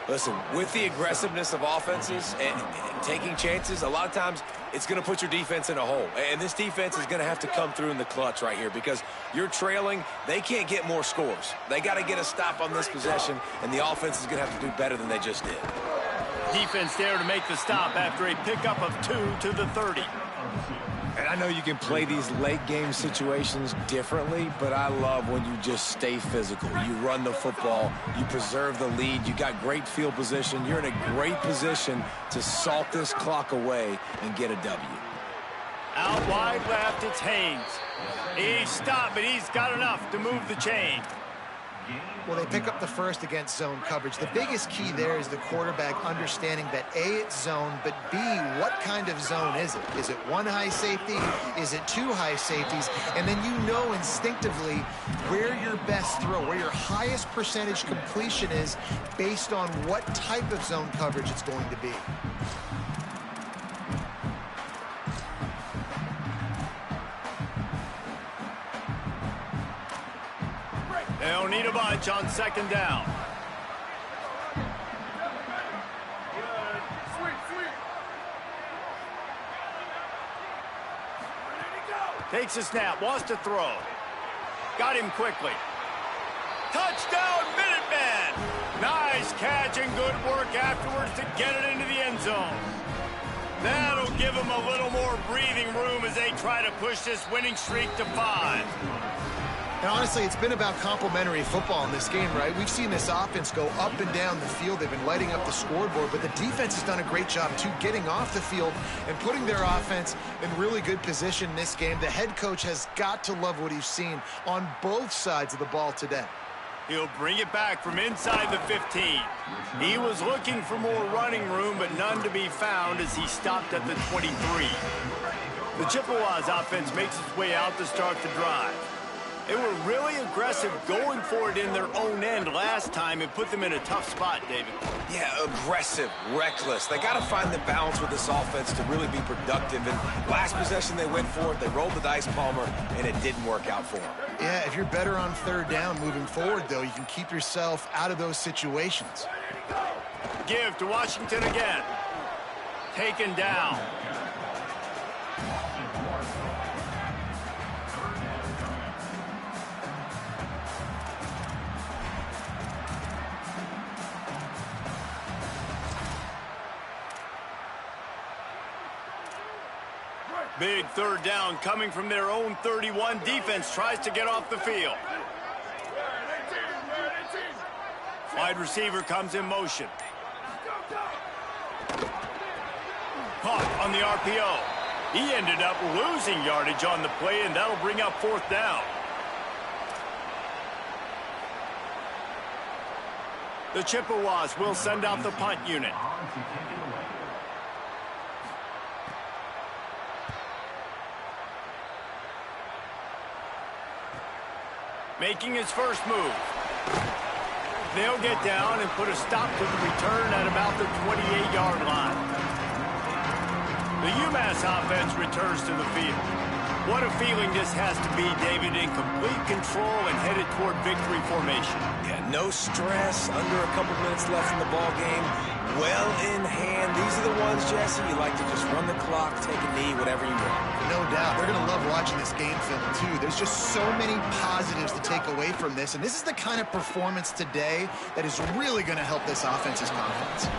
Listen, with the aggressiveness of offenses and taking chances, a lot of times it's going to put your defense in a hole. And this defense is going to have to come through in the clutch right here because you're trailing. They can't get more scores. They got to get a stop on this possession, and the offense is going to have to do better than they just did. Defense there to make the stop after a pickup of 2 to the 30. And I know you can play these late game situations differently, but I love when you just stay physical. You run the football, you preserve the lead, you got great field position, you're in a great position to salt this clock away and get a W. Out wide left, it's Haynes. He's stopped, but he's got enough to move the chain. Well, they pick up the first against zone coverage. The biggest key there is the quarterback understanding that A, it's zone, but B, what kind of zone is it? Is it one high safety? Is it two high safeties? And then you know instinctively where your best throw, where your highest percentage completion is based on what type of zone coverage it's going to be. They don't need a bunch on second down. Takes a snap, wants to throw. Got him quickly. Touchdown, Minutemen! Nice catch and good work afterwards to get it into the end zone. That'll give them a little more breathing room as they try to push this winning streak to 5. And honestly, it's been about complementary football in this game, right? We've seen this offense go up and down the field. They've been lighting up the scoreboard, but the defense has done a great job, too, getting off the field and putting their offense in really good position in this game. The head coach has got to love what he's seen on both sides of the ball today. He'll bring it back from inside the 15. He was looking for more running room, but none to be found as he stopped at the 23. The Chippewas offense makes its way out to start the drive. They were really aggressive going for it in their own end last time and put them in a tough spot, David. Yeah, aggressive, reckless. They got to find the balance with this offense to really be productive. And last possession they went for it, they rolled the dice, Palmer, and it didn't work out for them. Yeah, if you're better on third down moving forward, though, you can keep yourself out of those situations. Give to Washington again. Taken down. Big third down coming from their own 31. Defense tries to get off the field. Wide receiver comes in motion. Caught on the RPO. He ended up losing yardage on the play, and that'll bring up fourth down. The Chippewas will send out the punt unit. Making his first move. They'll get down and put a stop to the return at about the 28-yard line. The UMASS offense returns to the field. What a feeling this has to be, David, in complete control and headed toward victory formation. Yeah, no stress, under a couple minutes left in the ball game. Well in hand. These are the ones, Jesse, you like to just run the clock, take a knee, whatever you want. No doubt. They're going to love watching this game film, too. There's just so many positives to take away from this, and this is the kind of performance today that is really going to help this offense's confidence.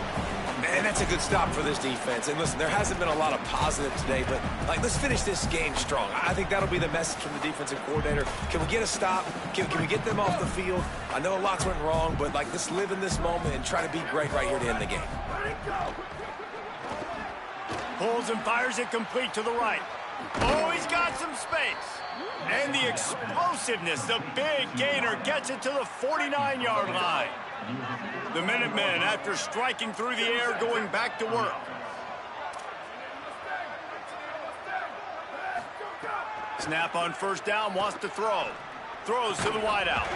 And that's a good stop for this defense. And listen, there hasn't been a lot of positive today, but let's finish this game strong. I think that'll be the message from the defensive coordinator. Can we get a stop? Can we get them off the field? I know lots went wrong, but let's live in this moment and try to be great right here to end the game. Pulls and fires it complete to the right. Oh, he's got some space. And the explosiveness, the big gainer gets it to the 49-yard line. The Minutemen, after striking through the air, going back to work. Snap on first down, wants to throw. Throws to the wideout.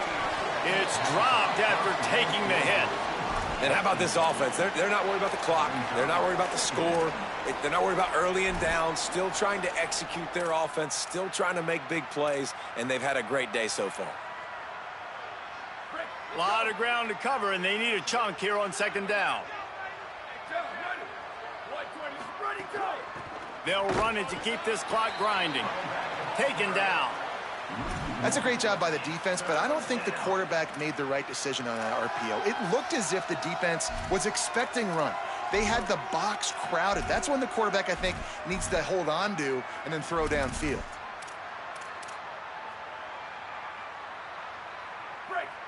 It's dropped after taking the hit. And how about this offense? They're not worried about the clock. They're not worried about the score. They're not worried about early and down. Still trying to execute their offense. Still trying to make big plays. And they've had a great day so far. A lot of ground to cover, and they need a chunk here on second down. They'll run it to keep this clock grinding. Taken down. That's a great job by the defense, but I don't think the quarterback made the right decision on that RPO. It looked as if the defense was expecting run. They had the box crowded. That's when the quarterback, I think, needs to hold on to and then throw downfield.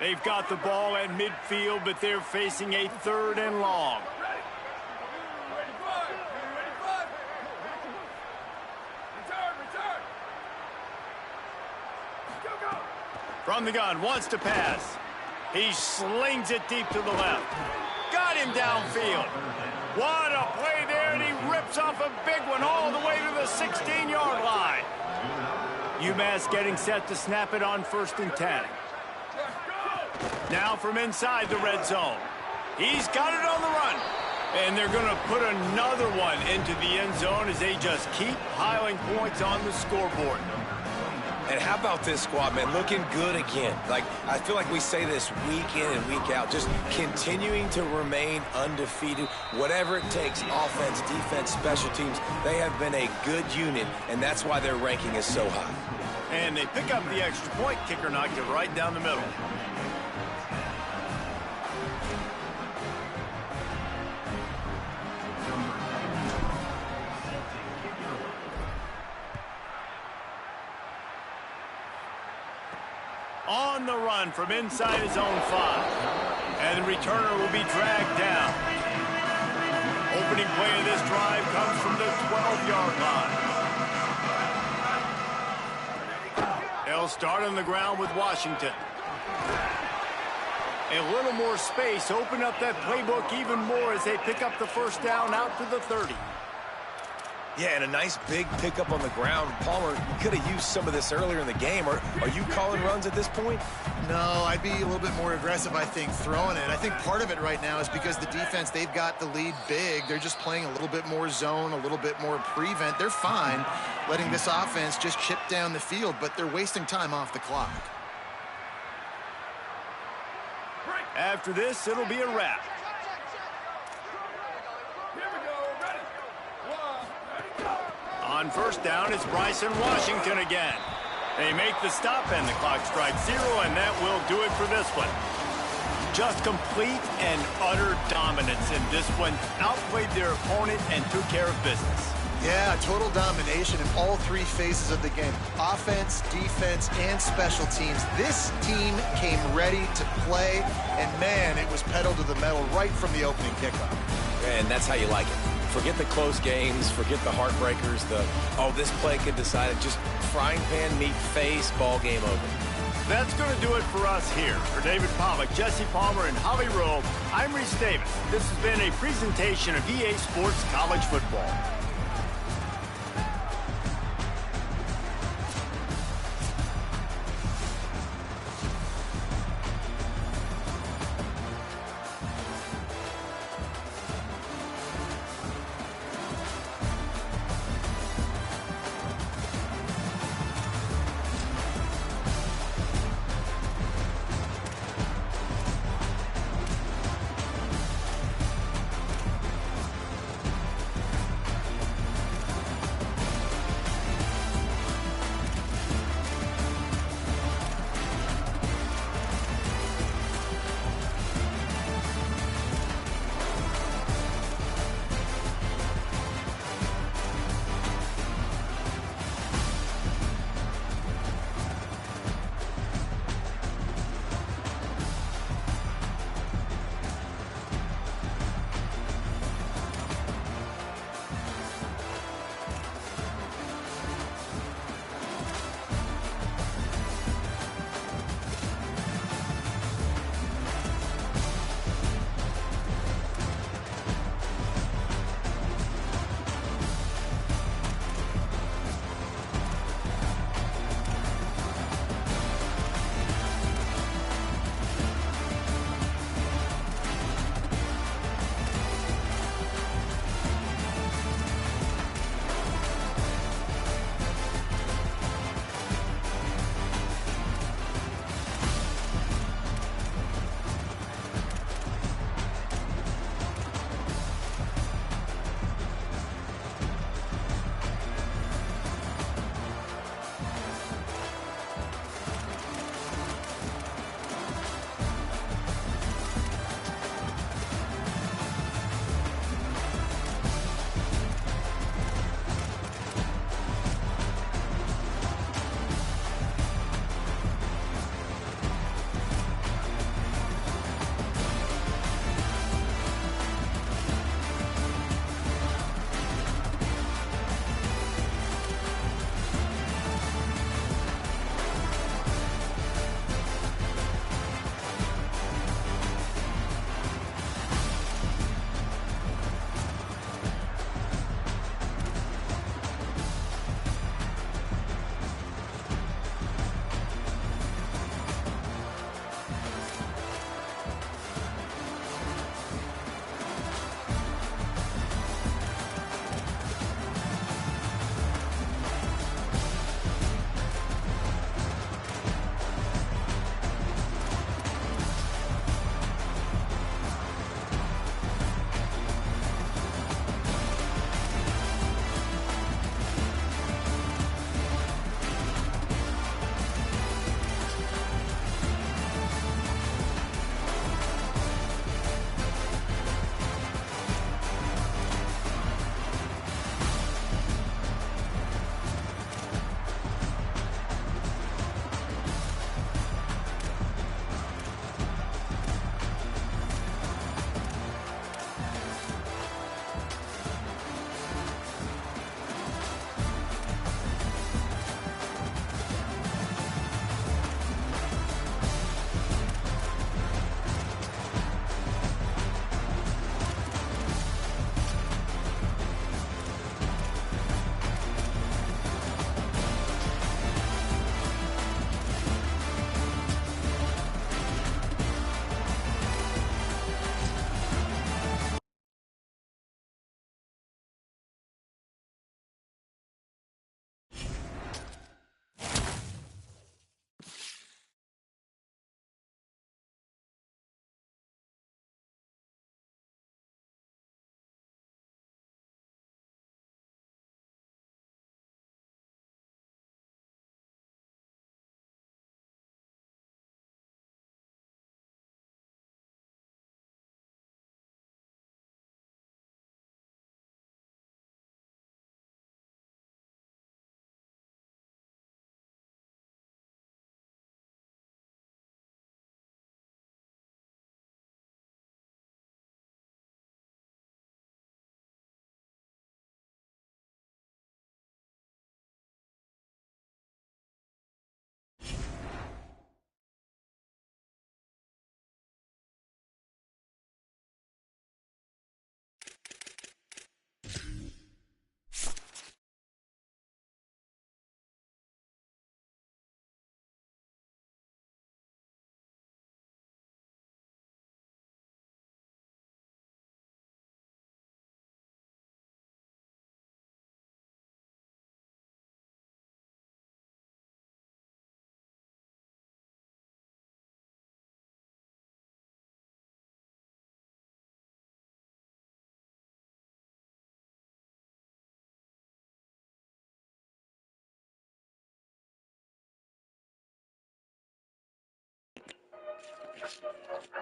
They've got the ball at midfield, but they're facing a 3rd and long. From the gun, wants to pass. He slings it deep to the left. Got him downfield. What a play there, and he rips off a big one all the way to the 16-yard line. UMass getting set to snap it on 1st and 10. Now from inside the red zone. He's got it on the run. And they're going to put another one into the end zone as they just keep piling points on the scoreboard. And how about this squad, man? Looking good again. Like, I feel like we say this week in and week out, just continuing to remain undefeated. Whatever it takes, offense, defense, special teams, they have been a good unit, and that's why their ranking is so high. And they pick up the extra point. Kicker knocked it right down the middle. On the run from inside his own 5. And the returner will be dragged down. Opening play of this drive comes from the 12-yard line. They'll start on the ground with Washington. A little more space, open up that playbook even more as they pick up the 1st down out to the 30. Yeah, and a nice big pickup on the ground. Palmer, you could have used some of this earlier in the game. Are you calling runs at this point? No, I'd be a little bit more aggressive, I think, throwing it. I think part of it right now is because the defense, they've got the lead big. They're just playing a little bit more zone, a little bit more prevent. They're fine letting this offense just chip down the field, but they're wasting time off the clock. After this, it'll be a wrap. On 1st down, it's Bryson Washington again. They make the stop, and the clock strikes 0, and that will do it for this one. Just complete and utter dominance in this one. Outplayed their opponent and took care of business. Yeah, total domination in all 3 phases of the game. Offense, defense, and special teams. This team came ready to play, and man, it was pedal to the metal right from the opening kickoff. And that's how you like it. Forget the close games, forget the heartbreakers, this play could decide it. Just frying pan meet face, ball game over. That's going to do it for us here. For David Pollack, Jesse Palmer, and Holly Rowe, I'm Reese Davis. This has been a presentation of EA Sports College Football.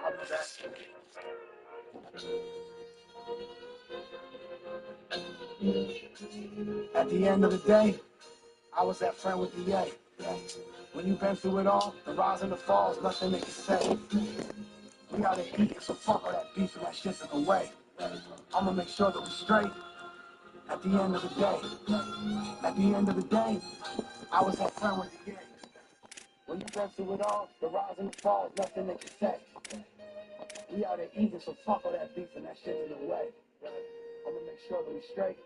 I'll do that. At the end of the day, I was that friend with the A. When you've been through it all, the rise and the falls, nothing they can say. We out there eating, so fuck all that beef and that shit's in the way. I'ma make sure that we straight. At the end of the day, I was that friend with the A. When you've been through it all, the rise and the falls, nothing they can say. We out there eating, so fuck all that beef and that shit's in the way. I'ma make sure that we straight.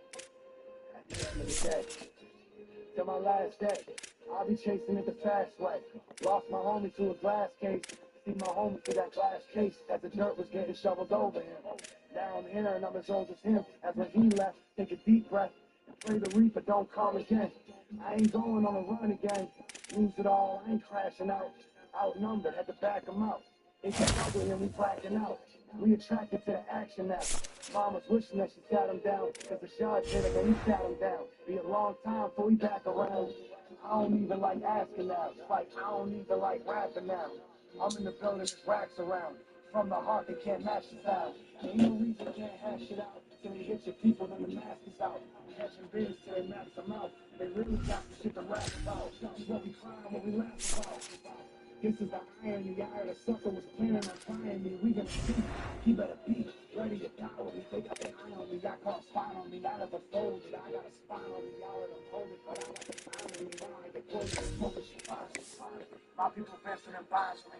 At the end of the day, till my last day, I'll be chasing it the fast way. Lost my homie to a glass case. See my homie through that glass case as the dirt was getting shoveled over him. Now I'm here and I'm as old as him. As when he left, take a deep breath and pray the reaper don't come again. I ain't going on a run again. Lose it all, I ain't crashing out. Outnumbered, had to back him out. It gets ugly and we blacking out. We attracted to the action now. Mama's wishing that she sat him down, cause the shot did it and he sat him down. Be a long time before we back around. I don't even like asking now. It's like I don't even like rapping now. I'm in the building, there's racks around. From the heart, they can't match the sound. Ain't no reason they can't hash it out. Till they hit your people, then the mask is out. Catching beers till they max them out. They really got the shit to rap about. That's what we cry, what we laugh about. This is the irony, the iron, the sucker was planning on trying me. We gonna see, he better be ready to die with me. They got their eye on me, I caught a spot on me. I never folded, I got a spot on me. Y'all let them hold it, but I got the time on me. When I get close, smoking, she fine. My people fencing and buying me.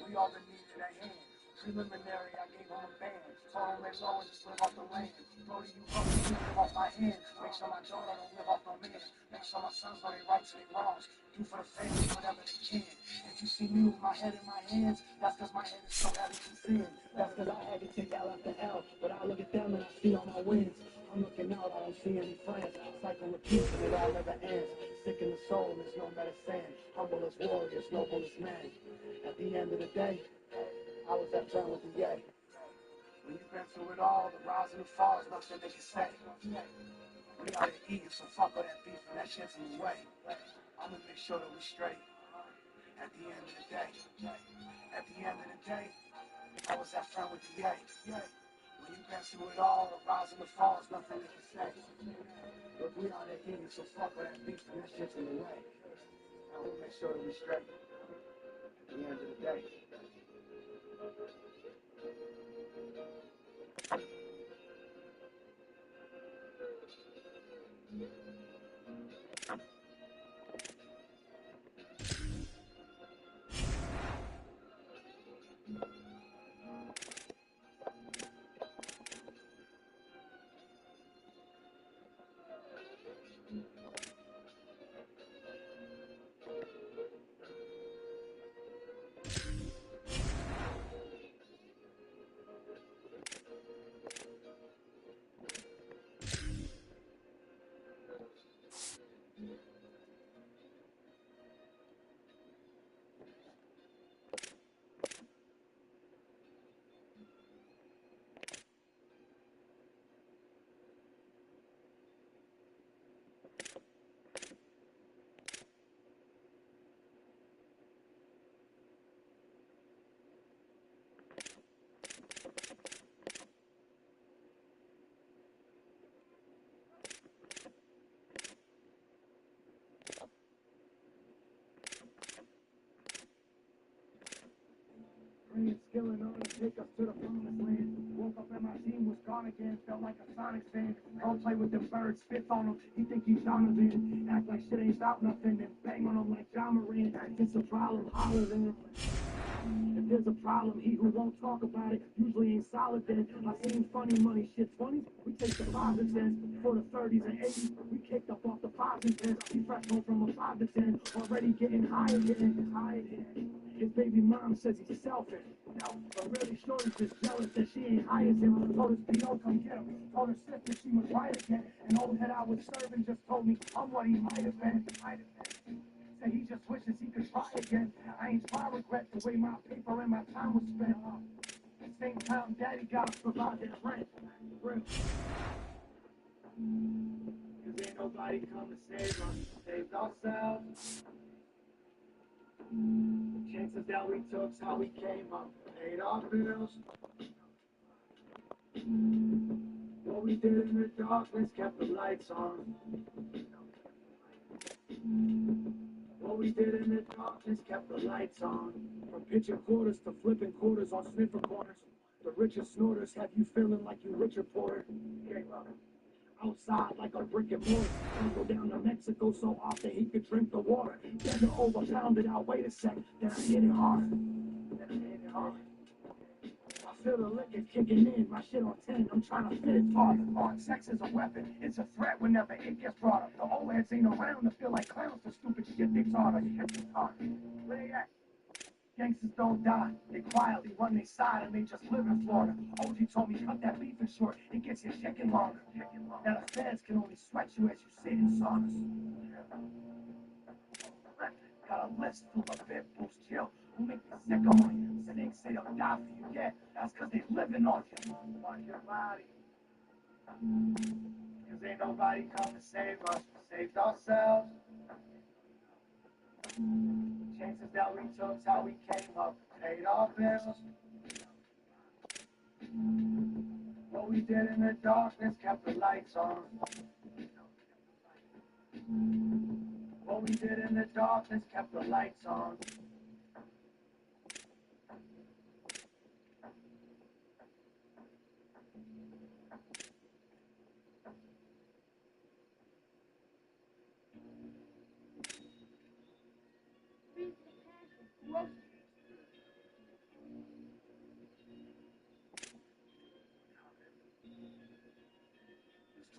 We all been needing a hand. Preliminary, I gave them a band. Told them they low and just live off the land. Brody, you up, you live off my hand. Make sure my daughter don't live off no man. Make sure my sons know they rights and they wrongs. Do for the family whatever they can. If you see me with my head in my hands, that's cause my head is so heavy from sin. That's cause I had to take L after L. But I look at them and I see all my wins. I'm looking out, I don't see any friends. Cycle repeats and it all never ends. Sick in the soul, there's no medicine. Humble as warriors, noble as men. At the end of the day, I was that friend with the yay. When you've been through it all, the rise and the falls, nothing they can say. We out here eating, so fuck all that beef and that shit's in the way. I'ma make sure that we straight. At the end of the day, I was that friend with the yay. When you've been through it all, the rise and the falls, nothing they can say. Look, we out here eating, so fuck all that beef and that shit's in the way. I'ma make sure that we straight. At the end of the day. Praying, skilling on to take us to the promised land. Woke up and my team was gone again. Felt like a Sonic fan. Don't play with them birds, spit on him. He think he's Donovan. Act like shit ain't stop nothing. Then bang on him like John Moran. If it's a problem, holler then. If there's a problem, he who won't talk about it usually ain't solid then. I seen funny money, shit 20s, we take the 5s and 10s. For the 30s and 80s, we kicked up off the 5s and 10s. He fresh home from a 5 to 10, already getting higher, getting higher. His baby mom says he's selfish. But really shorty's just jealous that she ain't hired him. Told his P.O. come get him. Told her sister she was right again. And old head I was serving just told me I'm what he might have been. Said he just wishes he could try again. I ain't try regret the way my paper and my time was spent. At the same time, daddy got us provide that rent. Real. Cause ain't nobody come to save us. Saved ourselves. Can't Chances that we took's how we came up. Paid our bills. What we did in the darkness kept the lights on. What we did in the darkness kept the lights on. From pitching quarters to flipping quarters on sniffer corners. The richest snorters have you feeling like you Richard Porter. Outside like a brick and mortar. Go down to Mexico so often he could drink the water. Then to overpound it, I'll wait a sec. Then I hit it hard. I feel the liquor kicking in. My shit on 10. I'm trying to fit it hard. Sex is a weapon. It's a threat whenever it gets brought up. The old heads ain't around to feel like clowns for stupid shit they taught us. Where they at? Gangsters don't die. They quietly run their side and they just live in Florida. OG told me cut that beefing short. It gets your chicken longer. Now the feds can only sweat you as you sit in saunas. Got a list full of pit bulls, chill. Who make me sick on you? So they say they'll die for you. Yeah, that's cause they living on you. On your body. Cause ain't nobody come to save us. We saved ourselves. Chances that we took's how we came up. Paid our bills. What we did in the darkness kept the lights on. What we did in the darkness kept the lights on.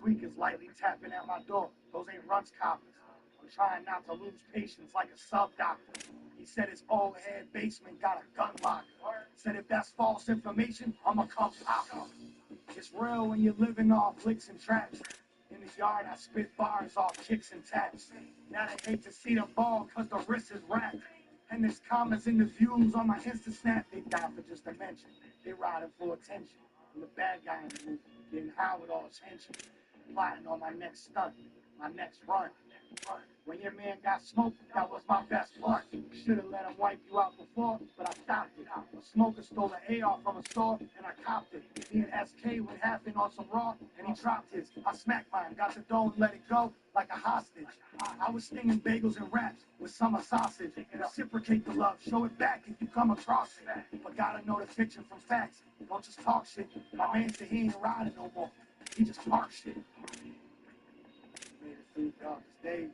Tweak is lightly tapping at my door. Those ain't runts coppers. I'm trying not to lose patience like a sub doctor. He said his old head basement got a gun lock. Said if that's false information, I'ma come pop. It's real when you're living off licks and traps. In the yard, I spit bars off kicks and taps. Now they hate to see the ball cause the wrist is wrapped. And there's comments in the views on my Insta Snap. They die for just a mention. They riding for attention. I'm the bad guy in the movie, getting high with all attention. Plotting on my next stunt, my next run. When your man got smoked, that was my best part. Should've let him wipe you out before, but I stopped it. A smoker stole an AR from a store, and I copped it. Me and SK went half in on some raw, and he dropped his. I smacked mine, got the dough and let it go like a hostage. I was stinging bagels and wraps with summer sausage. And reciprocate the love, show it back if you come across it. But gotta know the fiction from facts. Don't just talk shit. My man said he ain't riding no more. He just talk shit. Made it through the darkest days.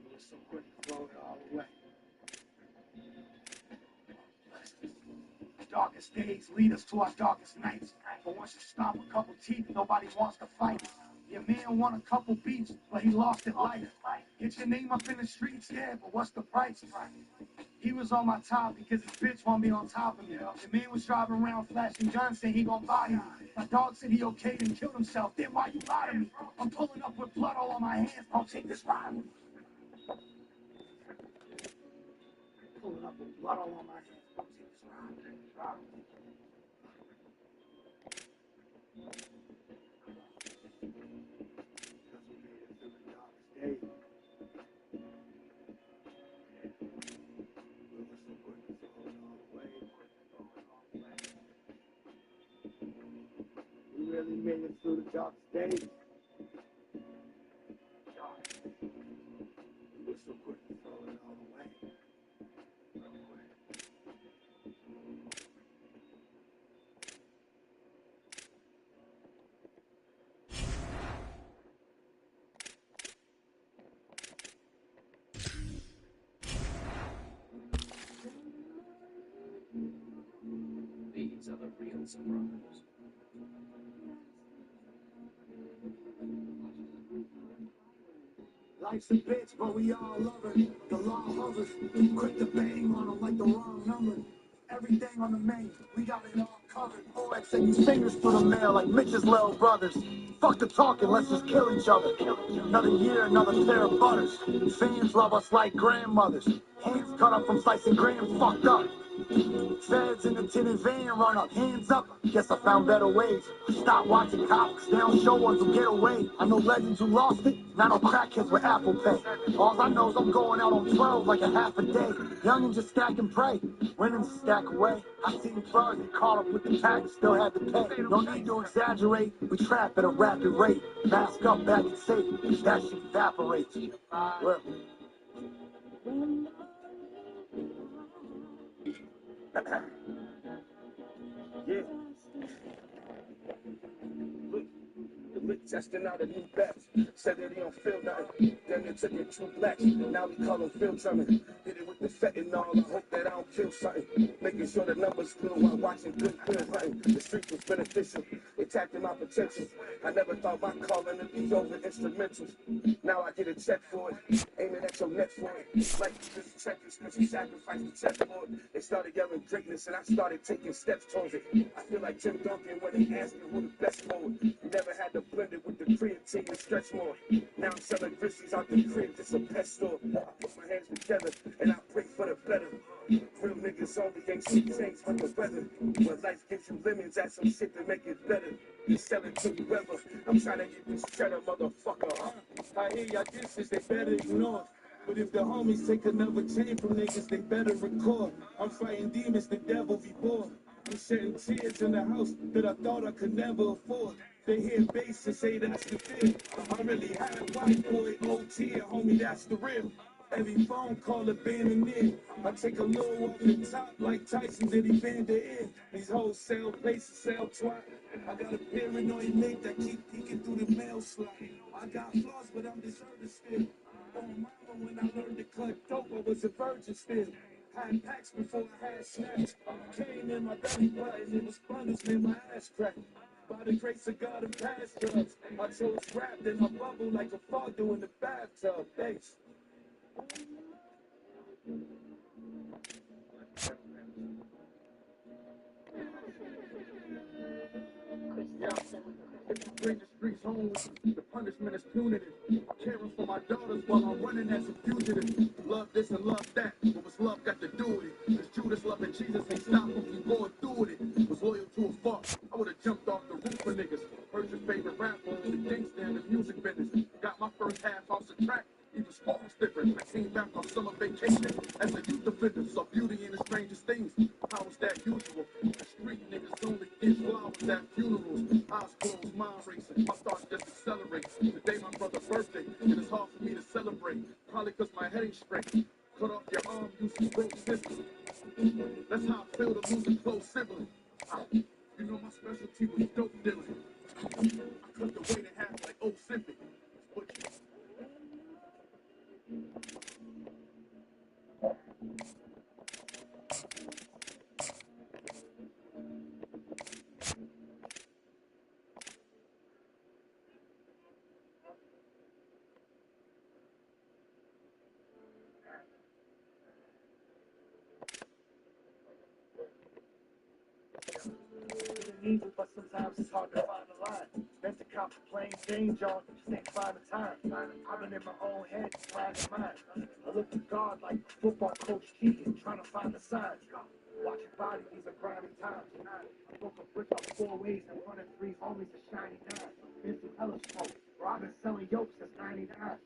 It was so quick to throw it all away. Darkest days lead us to our darkest nights. But once you stomp a couple teeth, nobody wants to fight. Your man won a couple beats, but he lost it life. Get your name up in the streets, yeah, but what's the price? He was on my top because his bitch want me on top of me. The man was driving around flashing guns saying he gon' body me. My dog said he okayed and killed himself. Then why you lie to me? I'm pulling up with blood all on my hands. Don't take this ride with me. Pulling up with blood all on my hands. Don't take this ride with me. We really made it through the darkest days. We were so quick to throw it all away. These are the real surprise. Life's a bitch, but we all love her. The law hovers, quick to bang on them like the wrong number. Everything on the main, we got it all covered. OX and singers to the mail like Mitch's little brothers. Fuck the talking, let's just kill each other. Another year, another pair of butters. Fans love us like grandmothers. Hands cut up from slicing grams, fucked up. Feds in the tinted van run up, hands up. Guess I found better ways. Stop watching cops, they don't show ones who get away. I know legends who lost it, not no crackheads with Apple Pay. All I know is I'm going out on 12 like a half a day. Young and just stack and pray, winnings stack away. I seen plugs get caught up with the tax, still had to pay. No need to exaggerate, we trap at a rapid rate. Mask up, back and safe, that shit evaporates. Well, Yeah. Look, the lick testing out a new batch. Said that he don't feel nothing. Then they took it two blacks. Now we call him Phil Drummond. Hit it with the fentanyl. I hope that I don't kill something. Making sure the numbers good while watching good hunting. The streets was beneficial. It tapped in my potential. I never thought my calling would be over instrumentals. Now I get a check for it. Aiming at your neck for it. Like you just check this because you sacrificed the check for it. They started yelling greatness and I started taking steps towards it. I feel like Tim Duncan when they asked me who the best for it. You never had to blend it with the creatine and stretch more. Now I'm selling Grizzlies out the crib, just a pet store. I put my hands together and I pray for the better. Real niggas only ain't shit changed but the weather. When life gives you lemons, add some shit to make it better. You sell it to whoever. I'm trying to get this cheddar, motherfucker. I hear y'all dishes, they better ignore. But if the homies take another chain from niggas, they better record. I'm fighting demons, the devil be born. I'm shedding tears in the house that I thought I could never afford. They hear bass and say that's the feel. I really had white boy OT, and homie, that's the real. Every phone call a bandit. I take a little off the top like Tyson did Evander in. These wholesale places sell twat. I got a paranoid mate that keep peeking through the mail slot. I got flaws, but I'm deserving still. On mama, when I learned to cut dope, I was a virgin still. Had packs before I had snacks. Came in my belly button, it was fun to make my ass crack. By the grace of God and past drugs, I chose rap, then I bubble like a fondue in the bathtub. Thanks. If you bring the streets home with you, the punishment is punitive. Caring for my daughters while I'm running as a fugitive. Love this and love that, but what's love got to do with it? Cause Judas loving Jesus ain't stop him from going through with it. Was loyal to a fault, I would've jumped off the roof for niggas. Heard your favorite rapper on the gangsta and the music business. Got my first half off the track, even sports different. I came back on summer vacation as a youth offender. Saw beauty in the strangest things. How was that usual? The street niggas only get flowers at funerals. Eyes closed, mind racing. My thoughts just accelerate. Today my brother's birthday, and it's hard for me to celebrate. Probably cause my head ain't straight. Cut off your arm, using broke sisters. That's how I feel to lose a close sibling. You know my specialty was dope dealing. I cut the weight in half like old Simpic. But evil, but sometimes it's hard to find a line. Meant to cop a plain Jane John, just ain't find the time. I've been in my own head, finding mine. I look to God like football coach Keegan, trying to find the signs. Watching bodies, these are grinding times. I broke a brick up 4 ways and running 3 homies to shiny 9. Been through hella smoke, bro, I've been selling yokes since 99.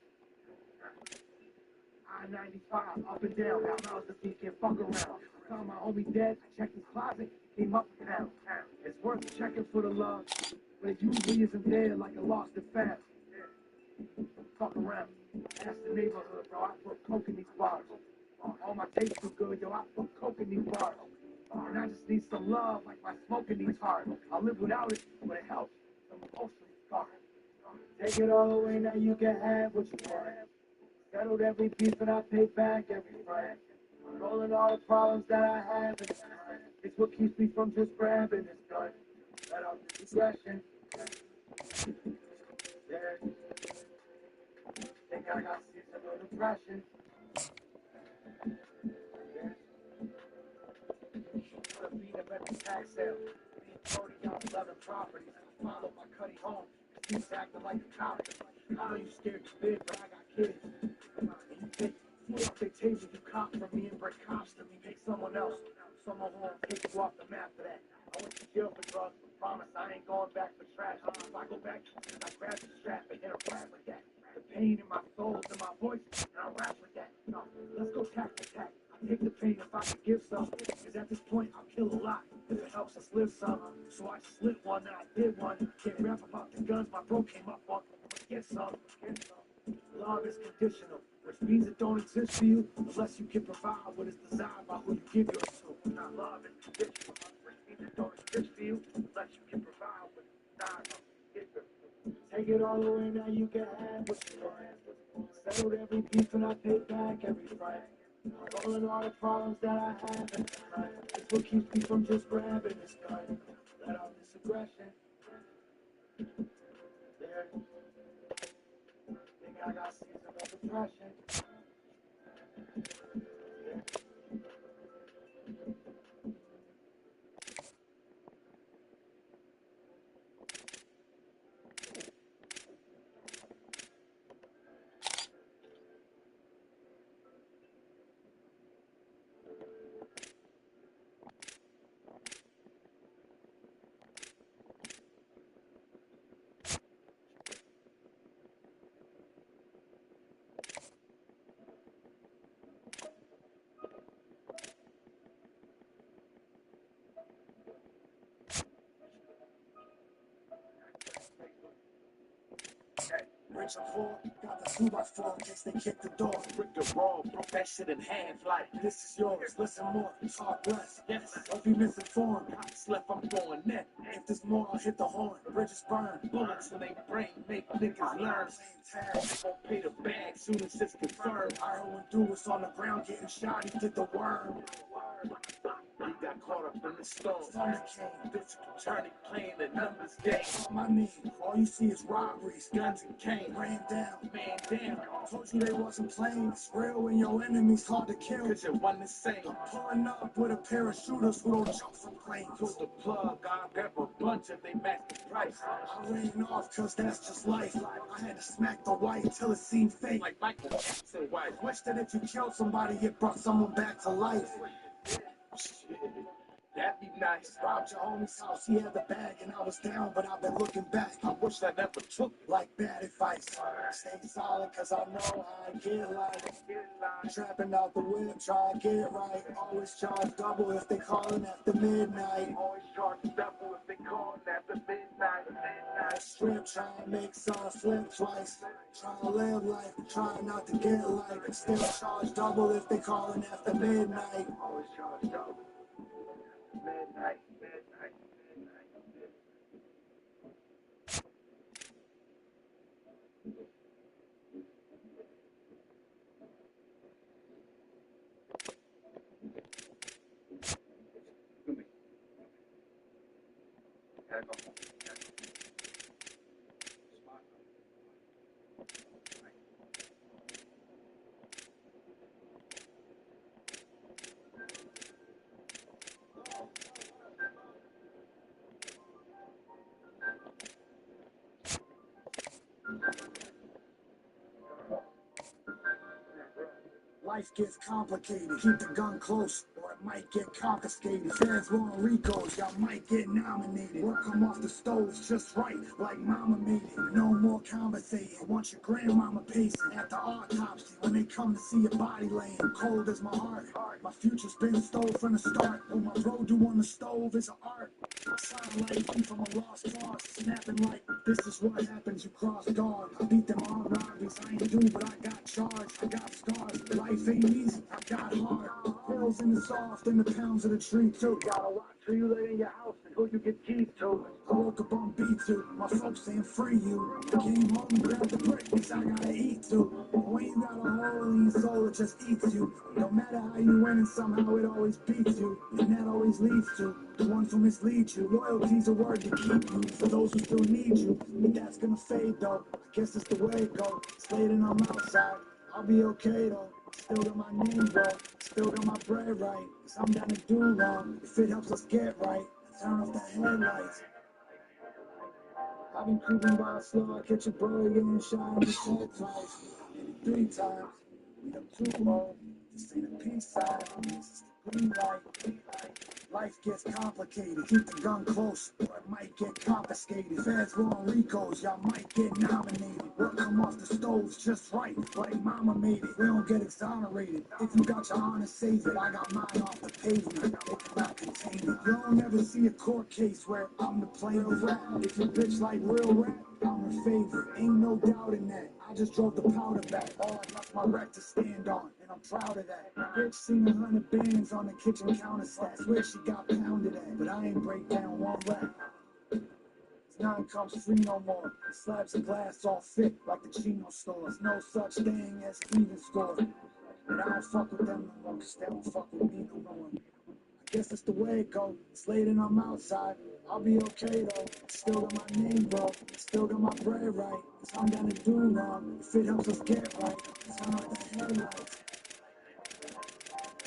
I-95, up and down, how miles the thief can't fuck around. Found my homie dead, I checked his closet, came up and down. It's worth checking for the love, but it usually isn't there like a lost and fast. Fuck around, ask the neighborhood, bro, I put coke in these bars. All my tapes too good, yo, I put coke in these bars. And I just need some love, like my smoking needs hard. I'll live without it, but it helps. I'm emotionally scarred. Take it all away, now you can have what you want. Settled every beef and I pay back every friend. Rolling all the problems that I have, and it's what keeps me from just grabbing this gun. Let out the aggression. Yeah. Think I got seasonal depression. Yeah. Put a beat up at the tax sale. Being 40 on 11 properties. Follow my cutty home. He's acting like a cop. I know you scared to big, but I got kids. And you take food off their table, you cop from me and break cops to me, make someone else. So I'm gonna take you off the map for that. I went to jail for drugs, but promise I ain't going back for trash. If I go back, I grab the strap and hit a rap with that. The pain in my soul, in my voice, and I rap with that. No, let's go tack to tack. I take the pain if I could give some. Cause at this point, I'll kill a lot if it helps us live some. So I just lit one and I did one. Can't rap about the guns my bro came up on. Get some, get some. Love is conditional, which means it don't exist for you unless you can provide what is desired by who you give yours to. Not love is conditional, which means it don't exist for you unless you can provide what is desired by who you give yours to. Take it all away, now you can have what you want. Settled every beef and I paid back every friend. Rolling all the problems that I have in this life. It's what keeps me from just grabbing this gun. Let out this aggression. There. Think I got seasons of depression. Rich and poor, got the 2x4 in case they kick the door. Rick the raw, broke that shit in half like this is yours. Listen more, God bless. Yes, don't be misinformed. I slept, I'm going net. If there's more, I'll hit the horn. Bridges burn, bullets in they brain make niggas learn. Same time, they gon' pay the bag soon as it's confirmed. I heard when dude was on the ground getting shot, he did the worm. He got caught up in the storm. Thunder came, district attorney playing the numbers game. My name, all you see is robberies, guns and cane. Ran down, man down. Told you they wasn't playing. It's real when your enemy's hard to kill. Cause you're one the same. I'm pulling up with a pair of shooters who don't jump from planes. Pull the plug, I grab a bunch and they match the price. I ran off cause that's just life. I had to smack the white till it seemed fake. Like Michael Jackson white. Wish that if you killed somebody, it brought someone back to life. Shit, that'd be nice. Robbed your homie's house, he had the bag and I was down, but I've been looking back. I wish I never took like bad advice. Stay solid cause I know how I get like trapping out the whip, try to get it right. Always charge double if they callin' after midnight. Always charge double if they callin' after midnight. Strip, try and make some flip twice. Try to live life, try not to get like. Still charge double if they callin' after midnight. Always charge double. Midnight. Life gets complicated, keep the gun close or it might get confiscated. Feds want Ricos, y'all might get nominated. Work come off the stove just right, like mama made it. No more conversating, I want your grandmama pacing at the autopsy when they come to see your body laying cold as my heart. My future's been stole from the start. What my bro do on the stove is an art. Sound like me from a lost cause, snapping like this is what happens, you cross guard. I beat them all robberies, I ain't do but I got charged. I got scars, life ain't easy, I got hard. Pills in the soft and the pounds of the tree too. Gotta watch who you let in your house and who you get keys to. I woke up on B2, my folks saying free you. I came home and grabbed the brick, cause I gotta eat too. When you got a hole in your soul, it just eats you. No matter how you win, and somehow it always beats you. And that always leads to the ones who mislead you. Loyalty's a word to keep you, for those who still need you. But that's gonna fade though, I guess it's the way it goes. It's late and I'm outside, I'll be okay though. Still got my name, bro. Still got my bread right. Cause I'm down to do wrong. If it helps us get right, turn off the headlights. I've been creeping by slow. I catch a bro getting shot in the head twice. Maybe 3 times. We up 2 more. This ain't a peace sign. This is the Life gets complicated. Keep the gun close, or it might get confiscated. Feds want Ricos, y'all might get nominated. Work come off the stoves just right, like mama made it. We don't get exonerated. If you got your honor, save it. I got mine off the pavement. It cannot contain it. You don't ever see a court case where I'm the plaintiff. If your bitch like real rap, I'm her favorite. Ain't no doubt in that. I just drove the powder back. All I left my wreck to stand on, and I'm proud of that. Bitch seen 100 bands on the kitchen counter stack. Swear she got pounded at, but I ain't break down one rap. None comes free no more. Slabs of glass all fit like the Chino stores. No such thing as even score. But I don't fuck with them no more, cause they don't fuck with me no more. I guess that's the way it go. It's late and I'm outside. I'll be okay though. Still got my name, bro. Still got my bread right. Cause I'm gonna do wrong. If it helps us get right, turn off the headlights.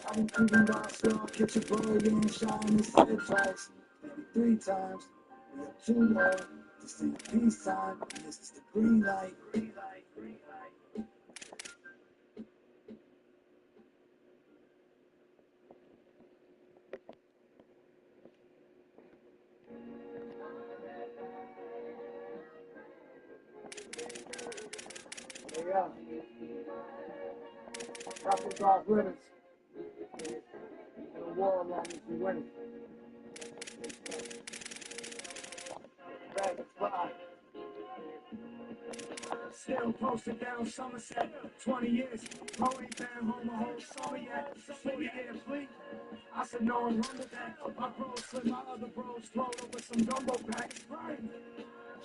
I've been creeping down still. I'll catch a bird getting shot in his head twice. Maybe 3 times. We up too low. This ain't peace time. And this is the green light. Green light. Green light. Hey, Rappers off limits. In a war long as we win it. Rapid fly. Still posted down Somerset, 20 years. Bro ain't been home a whole summer yet. 40-year plea. I said no, I'm wrong with that. My bros slid my other bros throat over some gumbo packs. Right.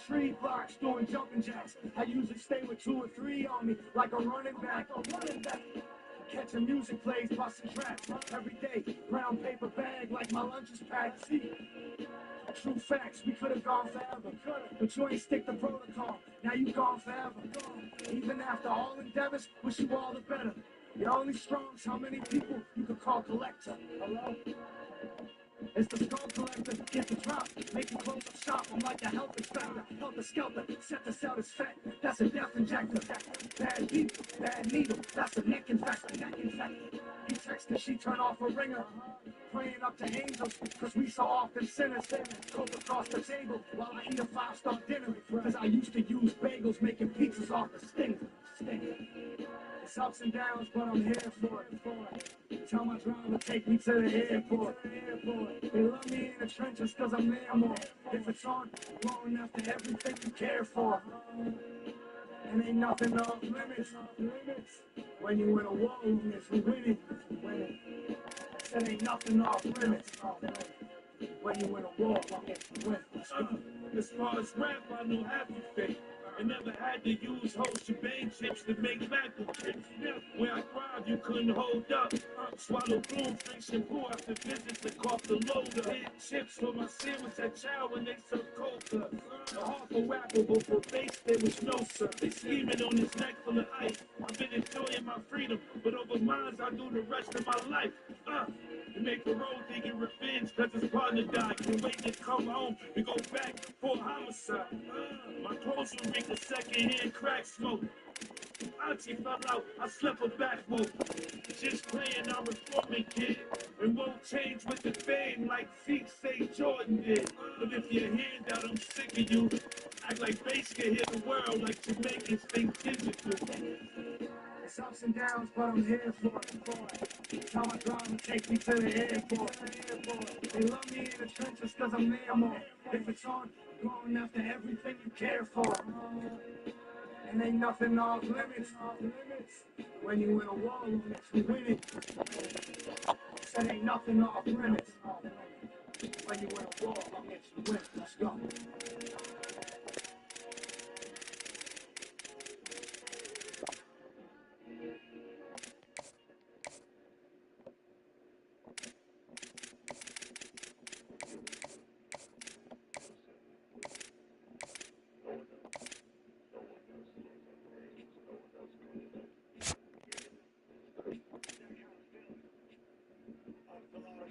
3 blocks doing jumping jacks. I usually stay with 2 or 3 on me, like a running back. Catching music plays, busting tracks every day. Brown paper bag like my lunch is packed. See, true facts, we could have gone forever, but you ain't stick to protocol. Now you gone forever. Even after all endeavors, wish you all the better. You're only strong as how many people you could call collector. Hello? It's the skull collector, get the drop, make it close up shop. I'm like a health inspector, help the skelter, set the cell is fat, that's a death injector. Bad beat, bad needle, that's a neck infector. He texted, she turn off her ringer, praying up to angels, cause we so often sinners. Coke across the table while I eat a 5-star dinner, cause I used to use bagels making pizzas off the stinger. It's ups and downs, but I'm here for it. Tell my driver, take me to the airport. They love me in the trenches cause I'm there more. If it's on, going after everything you care for. And ain't nothing off limits. When you in a war room, it's we win it. Said ain't nothing off limits. When you in a war room, it's we win. As far as rap, I know half you fake. I never had to use whole shebang chips to make macro chips. When I cried, you couldn't hold up. Swallow bloom, drink shampoo after visits and cough the loader. Hit chips for my sandwich at chow when they serve coca. A half a rapper, but for bass there was no sir. They scheming on his neck full of ice. I've been enjoying my freedom, but over mines I do the rest of my life. To make the road thinking revenge cause his partner died. Can't wait to come home and go back for a homicide. My clothes will make a second-hand crack smoke. Auntie fell out, I slept her back woke. Just playing, I'm reforming, kid. And won't change with the fame like Zeke say Jordan did. But if your hand out, I'm sick of you. Act like bass can hit the world like Jamaicans think digital. It's ups and downs, but I'm here for it. Tell my driver, take me to the airport. They love me in the trenches cause I'm there more. If it's on, going after everything you care for. And ain't nothing off limits. When you in a war room, it's we win it. Said ain't nothing off limits. When you in a war room, it's we win. Let's go.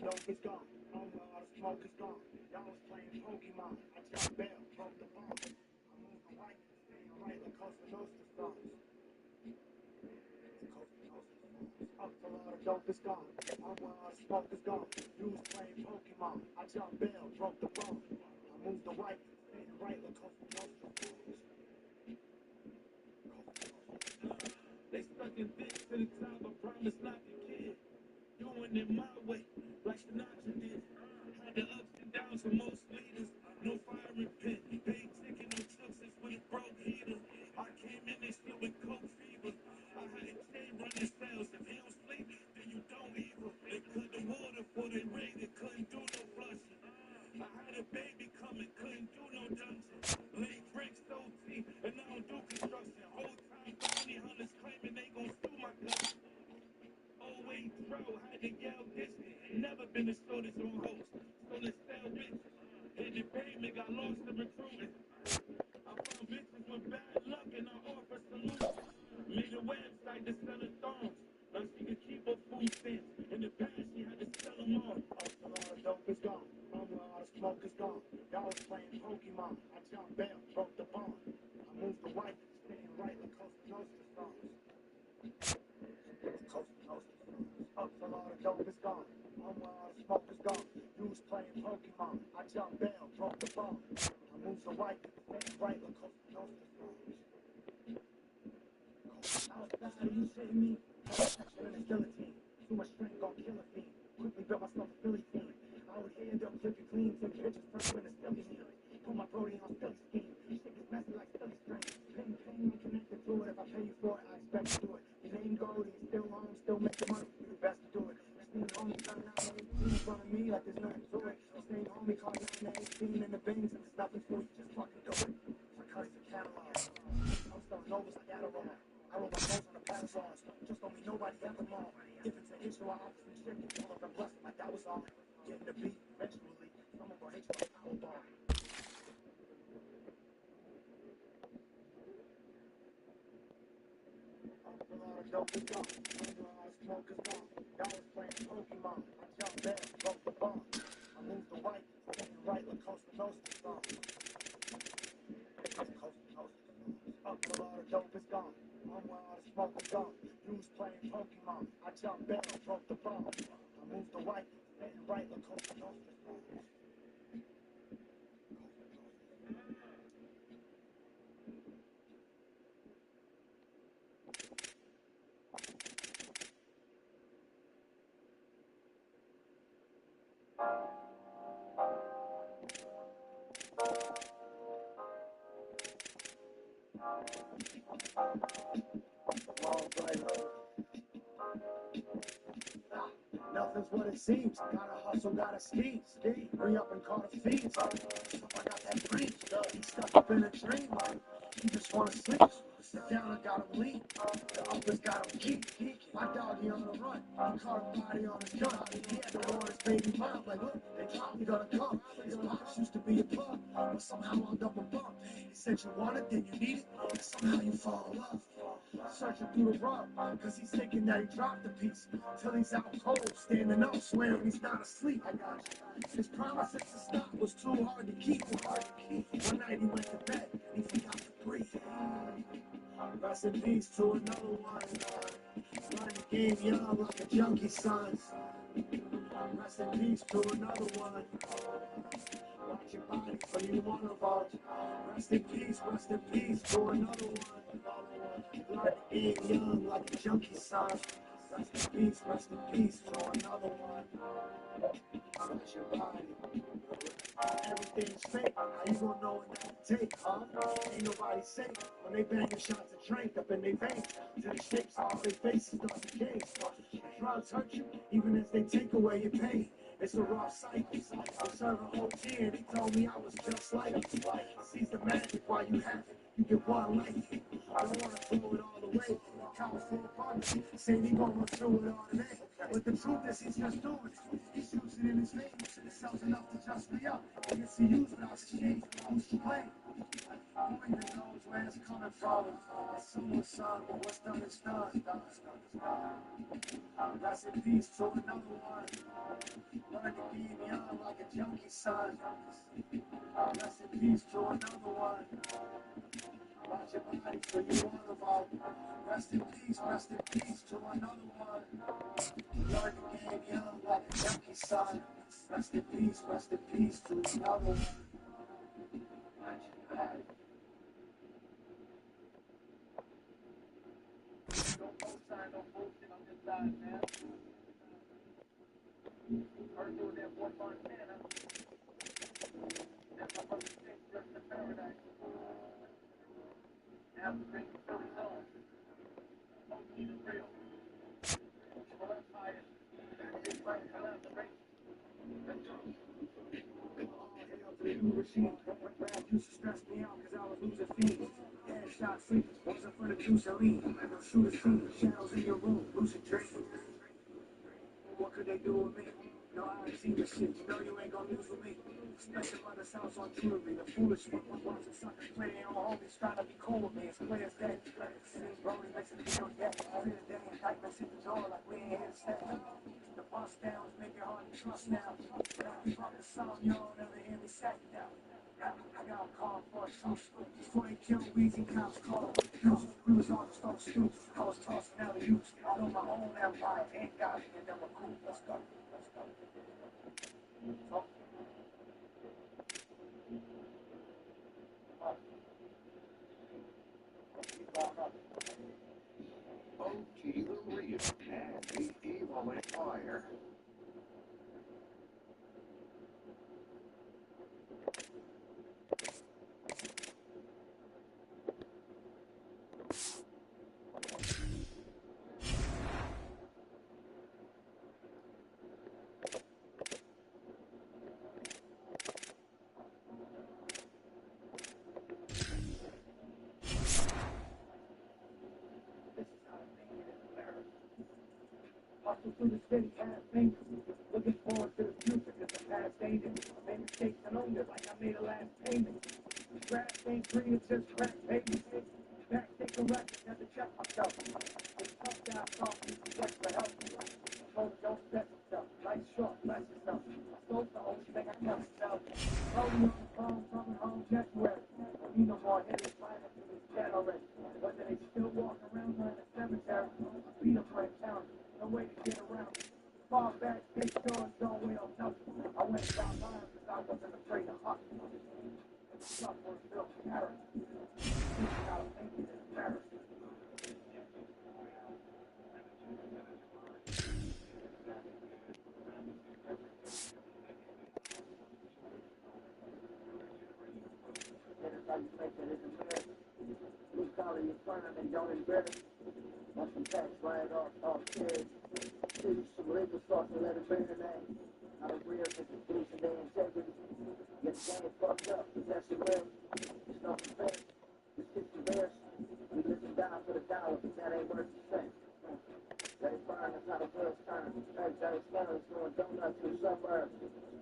Dope is gone. Oh well, all the smoke is gone. Y'all was playing Pokemon. I dropped bail, broke the bomb. I moved the right, staying right like Costa Nostra stars. Up till all the dope is gone. Oh well, all the smoke is gone. gone. I move to right, stay right, look close to nose. Outside, you shitting me? Section in the guillotine. Too much strength gon' kill a fiend. Quickly built myself a Philly team. I would hand up, flip it clean, take pictures, turn in a Philly team. Put my Brody on Philly scheme. Shit is messy like Philly string. Pain, pain, connected to it. If I pay you for it, I expect to do it. Your name gold, and you still home, still making money. You the best to do it. Staying home, turn out 18 in front of me like there's nothing to it. Staying home, call 9 18 in the veins, and there's nothing to it. Just fucking do it. My cut is a catalog. I'm starting overs like Adderall. I roll my bones on the paddle bars. Just don't be nobody got them all. If it's an issue, I offer some shit. Pull up and bless it like that was all. Getting the beat eventually. Someone gonna hit you like a power bar. Dope is gone. Smoke is gone. Y'all was playing Pokemon. I jumped there, broke the bomb. I moved to right, staying right, look coast to coast is gone. Coast to coast is gone. Up the lot of dope is gone. I'm where all the smoke is gone. You was playing Pokemon. I jumped there, broke the bomb. I moved to right, staying right, look coast to coast is gone. Nothing's what it seems. Gotta hustle, gotta scheme. Hurry up and call the feeds. I got that breeze. He's stuck up in a dream. He just wanna sleep. Sit down, I got him lean. The uppers got him geek. My doggy on the run. He caught a body on his gun. He had to warn his baby mom. Like, look, they probably gonna come. His pops used to be a plug, but somehow wound up a bum. He said you want it, then you need it, and somehow you fall in love. Searching through the rug, cause he's thinking that he dropped a piece. Till he's out cold, standing up, swearing he's not asleep. I got you. His promises to stop was too hard to keep. One night he went to bed, he forgot to breathe. Rest in peace to another one. Starting the game young like a junkie, son. Rest in peace to another one. Watch your body for you one of us. Rest in peace to another one. Starting the game young like a junkie, son. Rest in peace to another one. Watch your body. Everything's fake. How you gonna know what that take, huh? Ain't nobody safe when they banging shots of drink up in their veins. Till the shapes off their faces start to decay. Drugs hurt you even as they take away your pain. It's a rough cycle. I'm serving OG and he told me I was just like him. Seize the magic while you have it. You get one life. I don't wanna throw it all away. Count full of bugs. Say he gonna run through it all today. But the truth is he's just doing it. He shoots it in his veins. It sells enough to just be up. I guess he used without exchange. Who's to blame? Who even knows where it's coming from? It's someone's son, but what's done is done. Rest in peace to another one. Learn to be young like a junkie, son. Rest in peace to another one. Watch your body for you one of them. Rest in peace to another one. Learn to be young like a junkie, son. Rest in peace to another one. Watch your body. Don't co-sign, no bullshit on this side, man. Heard you there, boy, Montana. That's my brother James, rest in paradise. Now we bring the Phillies home. Don't keep it real. Well, that's fire. That is right, collaboration. Let's go. All hail to the new regime. Rap used to stress me out because I was losing feet. Headshot sleep, wasn't for the juice and lean. No shooter scene, shadows in your room, lucid dreams. What could they do with me? No, I ain't seen this shit. You know you ain't gonna lose with me. Special by the sounds on jewelry. The foolish one wants to suck and play on homies trying to be cool with me. It's clear as day. City's rolling, makes it feel dead. Clear as day, indictments in the door like we ain't here to step. The bust downs make it hard to trust now. From the song, y'all never hear me say now. I got a call for a toast. Before they killed Weezy, cops called. We was on the stone stoop. I was tossing out of use. I know my own empire. Ain't got me and then we're cool. Let's go. Let's go. Okie the real and the evil empire. Hustle through the city, have things. Looking forward to the future, cause the past ain't it. Made mistakes and owned it like I made a last payment. Grass ain't green, it's just crack, baby. Back, take a record, had to check myself. It's tough down, soft, need some flex for help. Told her don't stress yourself, life short, bless yourself. I sold the only thing I never sell. Rolling on the phone, coming home January. Don't need no more hitters, flying up to this jet already. Whether they still walking around in the cemetery, I beat up for town. No way to get around. Far back, big doors, don't wait on nothing. I went down mine because I wasn't afraid to hustle. Tough was built character. Teaching how to make it in America. And it's how you make it in America. Blue collar, you're fun and don't embarrass. Want some tax right off kids. Give you some legal sauce and let it burn the name. Not a real institution, they integrity. Get the game fucked up, cause that's your will. It's no fair. It's just theirs. We listen down for the dollar, but that ain't worth the cent. Let it burn, that's how the wheels turn. Dirty scandals doing donuts in the suburbs.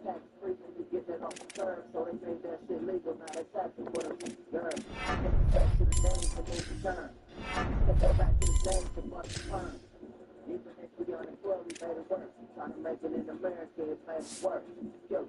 Tax free when you get that off the curb, so they made that shit legal. Now they taxing for the girl. Take it back to the days for most return. Take that back to the days for much return. Even if we unemployed, we made it work. Trying to make it in America, it made it work. Yo.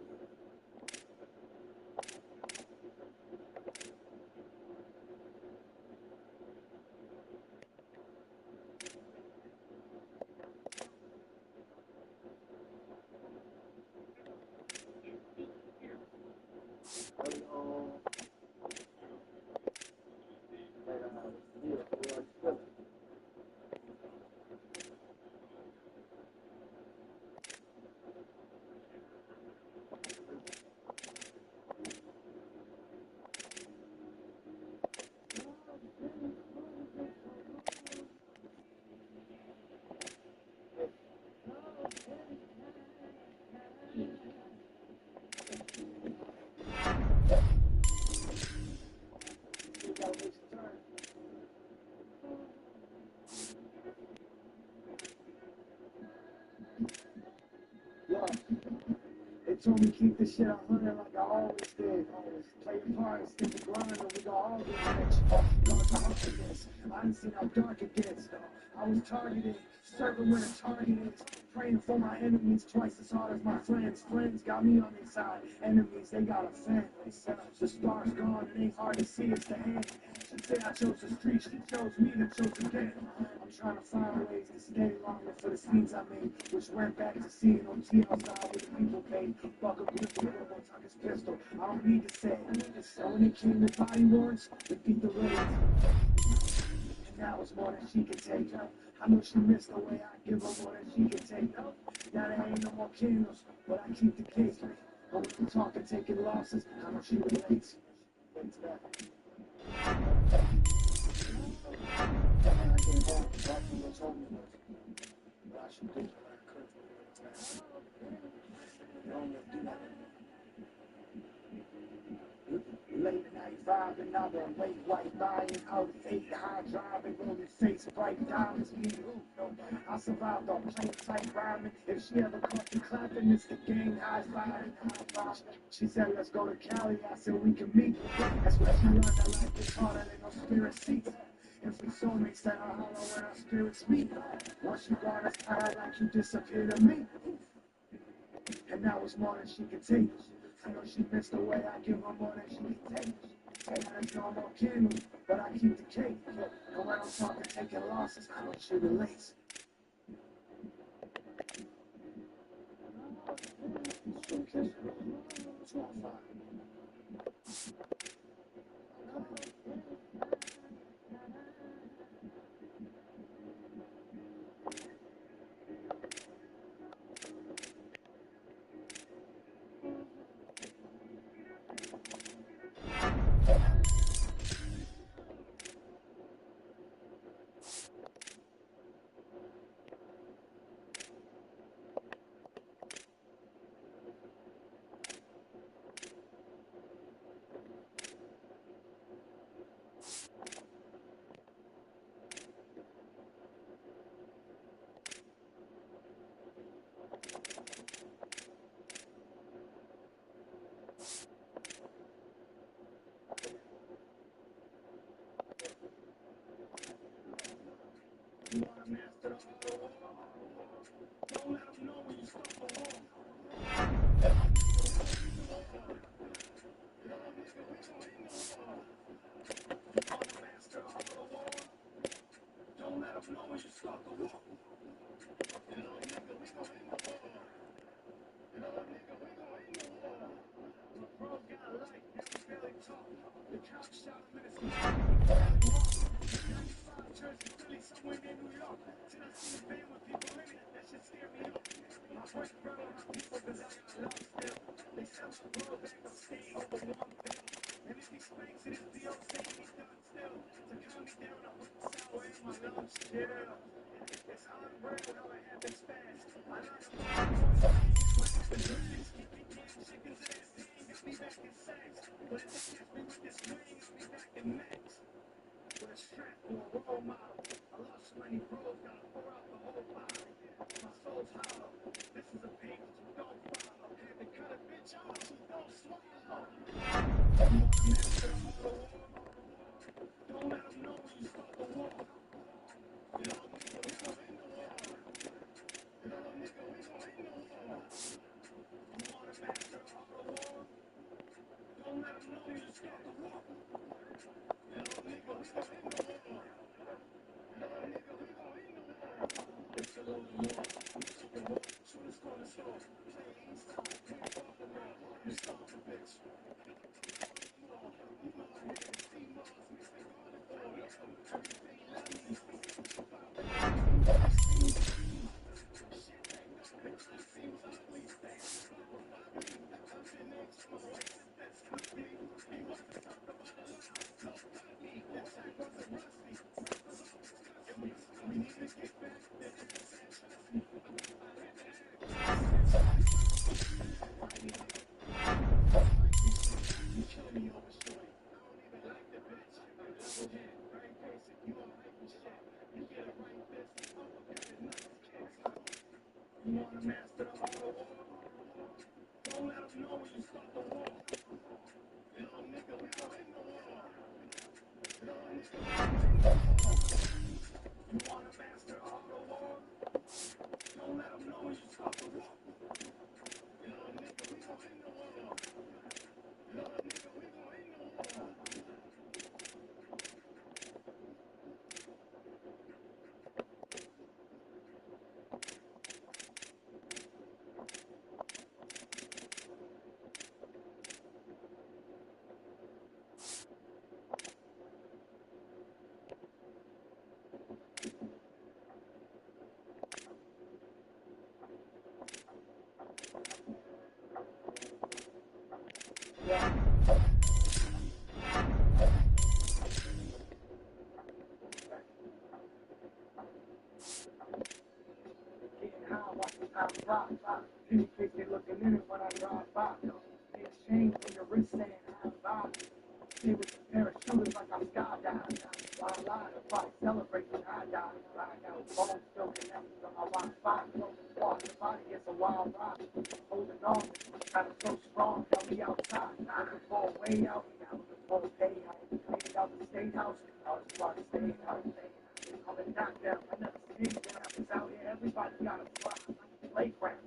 They told me keep this shit 100 like I always did. Play your part, stick the grind, and we gon' all get rich. Dark confidence, I ain't seen how dark it gets. I was targeted, serving where the target is. Praying for my enemies twice as hard as my friends. Friends got me on their side. Enemies, they got a fan. The stars gone, it ain't hard to see, it's the end. She said I chose the street, she chose me to chose again. I'm trying to find ways to stay longer for the scenes I made, which went back to seeing OT outside with the people paid. Buck up with the terrible, tuck his pistol. I don't need to say it. So when it came to body words, it beat the rate. And now it's more than she can take. I know she missed the way I give her more than she can take. Now there ain't no more candles, but I keep the case. But when we talking taking losses, I know she relates. Into that. Late night vibing, I've been late white buying Audi 8 high driving, rolling face bright diamonds. Me who? No, I survived on plain tight rhyming. If she ever caught you clapping, it's the gang high flying. She said, let's go to Cali. I said, we can meet. That's where she learned that life is harder than no spirit seats. If we soulmates that are hollow when our spirits meet. Once you gone, it's kinda like you disappear to me. And now it's more than she can take. I know she missed the way I give her more than she can take. And there's no more candles, but I keep the cake. And when I'm talking taking losses, I know she relates. In case they looking in it when I drive by. They ashamed when your wrist saying high five. They with the parachuters like I'm skydiving. Why lie? They'll probably celebrate when I die. I got bones still connected to my Wi-Fi. Walk the body, it's a wild ride. Holding on, kind of so strong, help me outside. Looking for a way out, looking for a pay out. Made out the state house, I was about to stay out. I'm a knockdown, I never seen that. It's out here, everybody got a fly. Playground,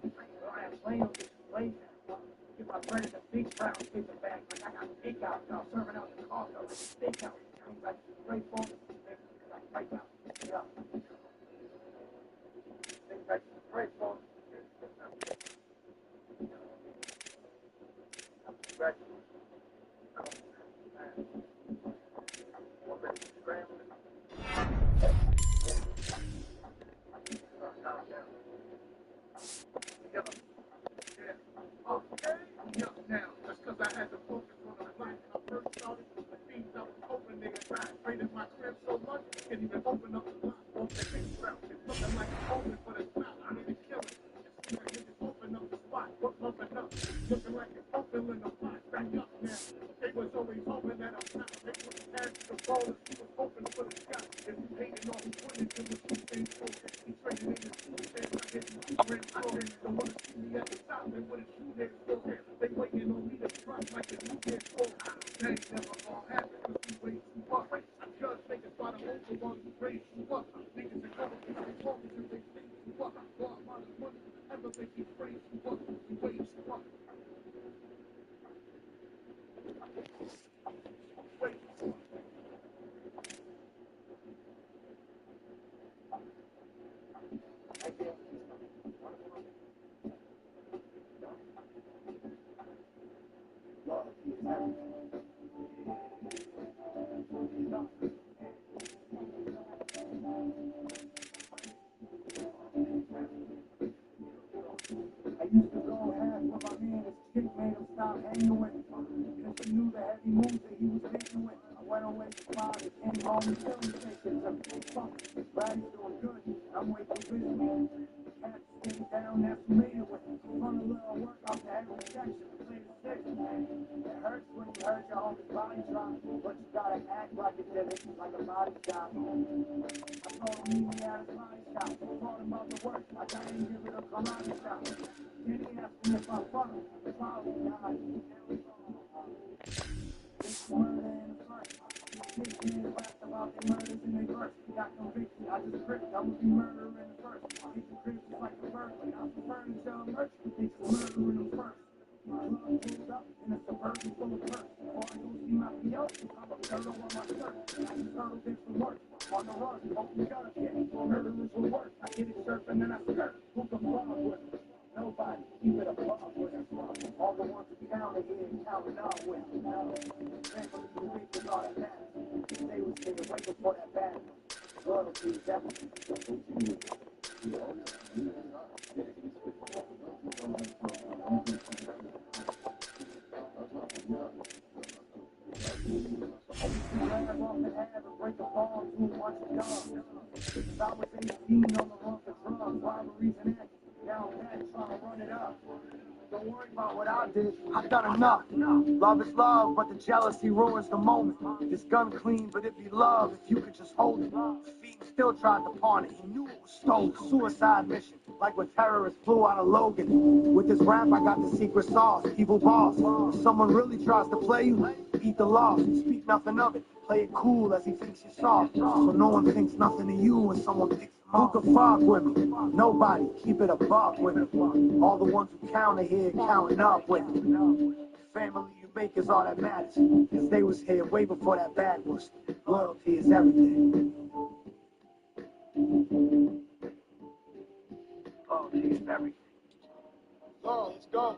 I am playing on this playground. Get my friend in the beach round, take the bag, like I got a big out, now serving out the car, like a steak out. I'm like, great phone, like right now, yeah. Things like great phone. Now, just because I had to focus on the fight, I first started the things I was hoping they would try. Traded my crib so much, can't even open up the lock. Off the big route, it's looking like it's open, but it's not. I need to kill it. It's like it just open up the spot. What's open up? Looking like it's open in the pot. Back up now. They was always hoping that I'm not. They was asking the ballers who was hoping for the shot. If you hating on me, put it to the two things for. He traded in the two things. I hit the two rings for. Don't want to see me at the top. They want to shoot it for. They waiting on me to drop like a new kid for. That ain't never gonna happen because we way too up. I judge niggas by the over ones who raise you up. Niggas that come because they talk until they think you up. God, my money, ever they keep praise you up. You way too up. Way too up. like the father. Came home and film station. Fuck, Brad's doing good. I'm way too busy. Had to stay down, that's later with run a little workout to every section. Play the six. It hurts when you hurt your own body drop, but you gotta act like it did, like a body shot. I told him meet me at his body shop. Told him about the work. I got him give it a karate shot. Then he asked me if I fuck him. Probably died. It's murder in the first. 6 years laughed about their murders in their verse. Got convicted. I just tripped. I was the murderer in the first. Hit the crib just like a burglar. I'm the furniture merchant. It's the murder in the first. My love pulled up in a suburban full of perks. Before I go see my PO, I'm a turtle on my shirt. I just turtled in from work. On the run, open the gutter, yeah. Murderers will work. I get it surfing and I skirt. Who can fuck with me? Nobody. Keep it above with us. All the ones who counted here and counted up with me. Thankfully, the week was all that matters. They was here way before that bad one. Loyalty is everything. Break a ball to watch it go. Since I was 18 on the run for drugs, robberies and acts. Down bad trying to run it up. Don't worry about what I did. I've done enough. Love is love, but the jealousy ruins the moment. This gun clean, but it'd be love if you could just hold it. Feet still tried to pawn it. He knew it was stolen. Suicide mission, like when terrorists flew out of Logan. With this rap, I got the secret sauce. Evil boss. If someone really tries to play you, eat the loss. Speak nothing of it. Play it cool as he thinks you're soft. So no one thinks nothing of you when someone thinks who could fuck with me? Nobody. Keep it a buck with me. All the ones who counted here counting up with me. Family you make is all that matters. Cause they was here way before that bad was. Loyalty is everything. Loyalty is everything. Oh, let's go.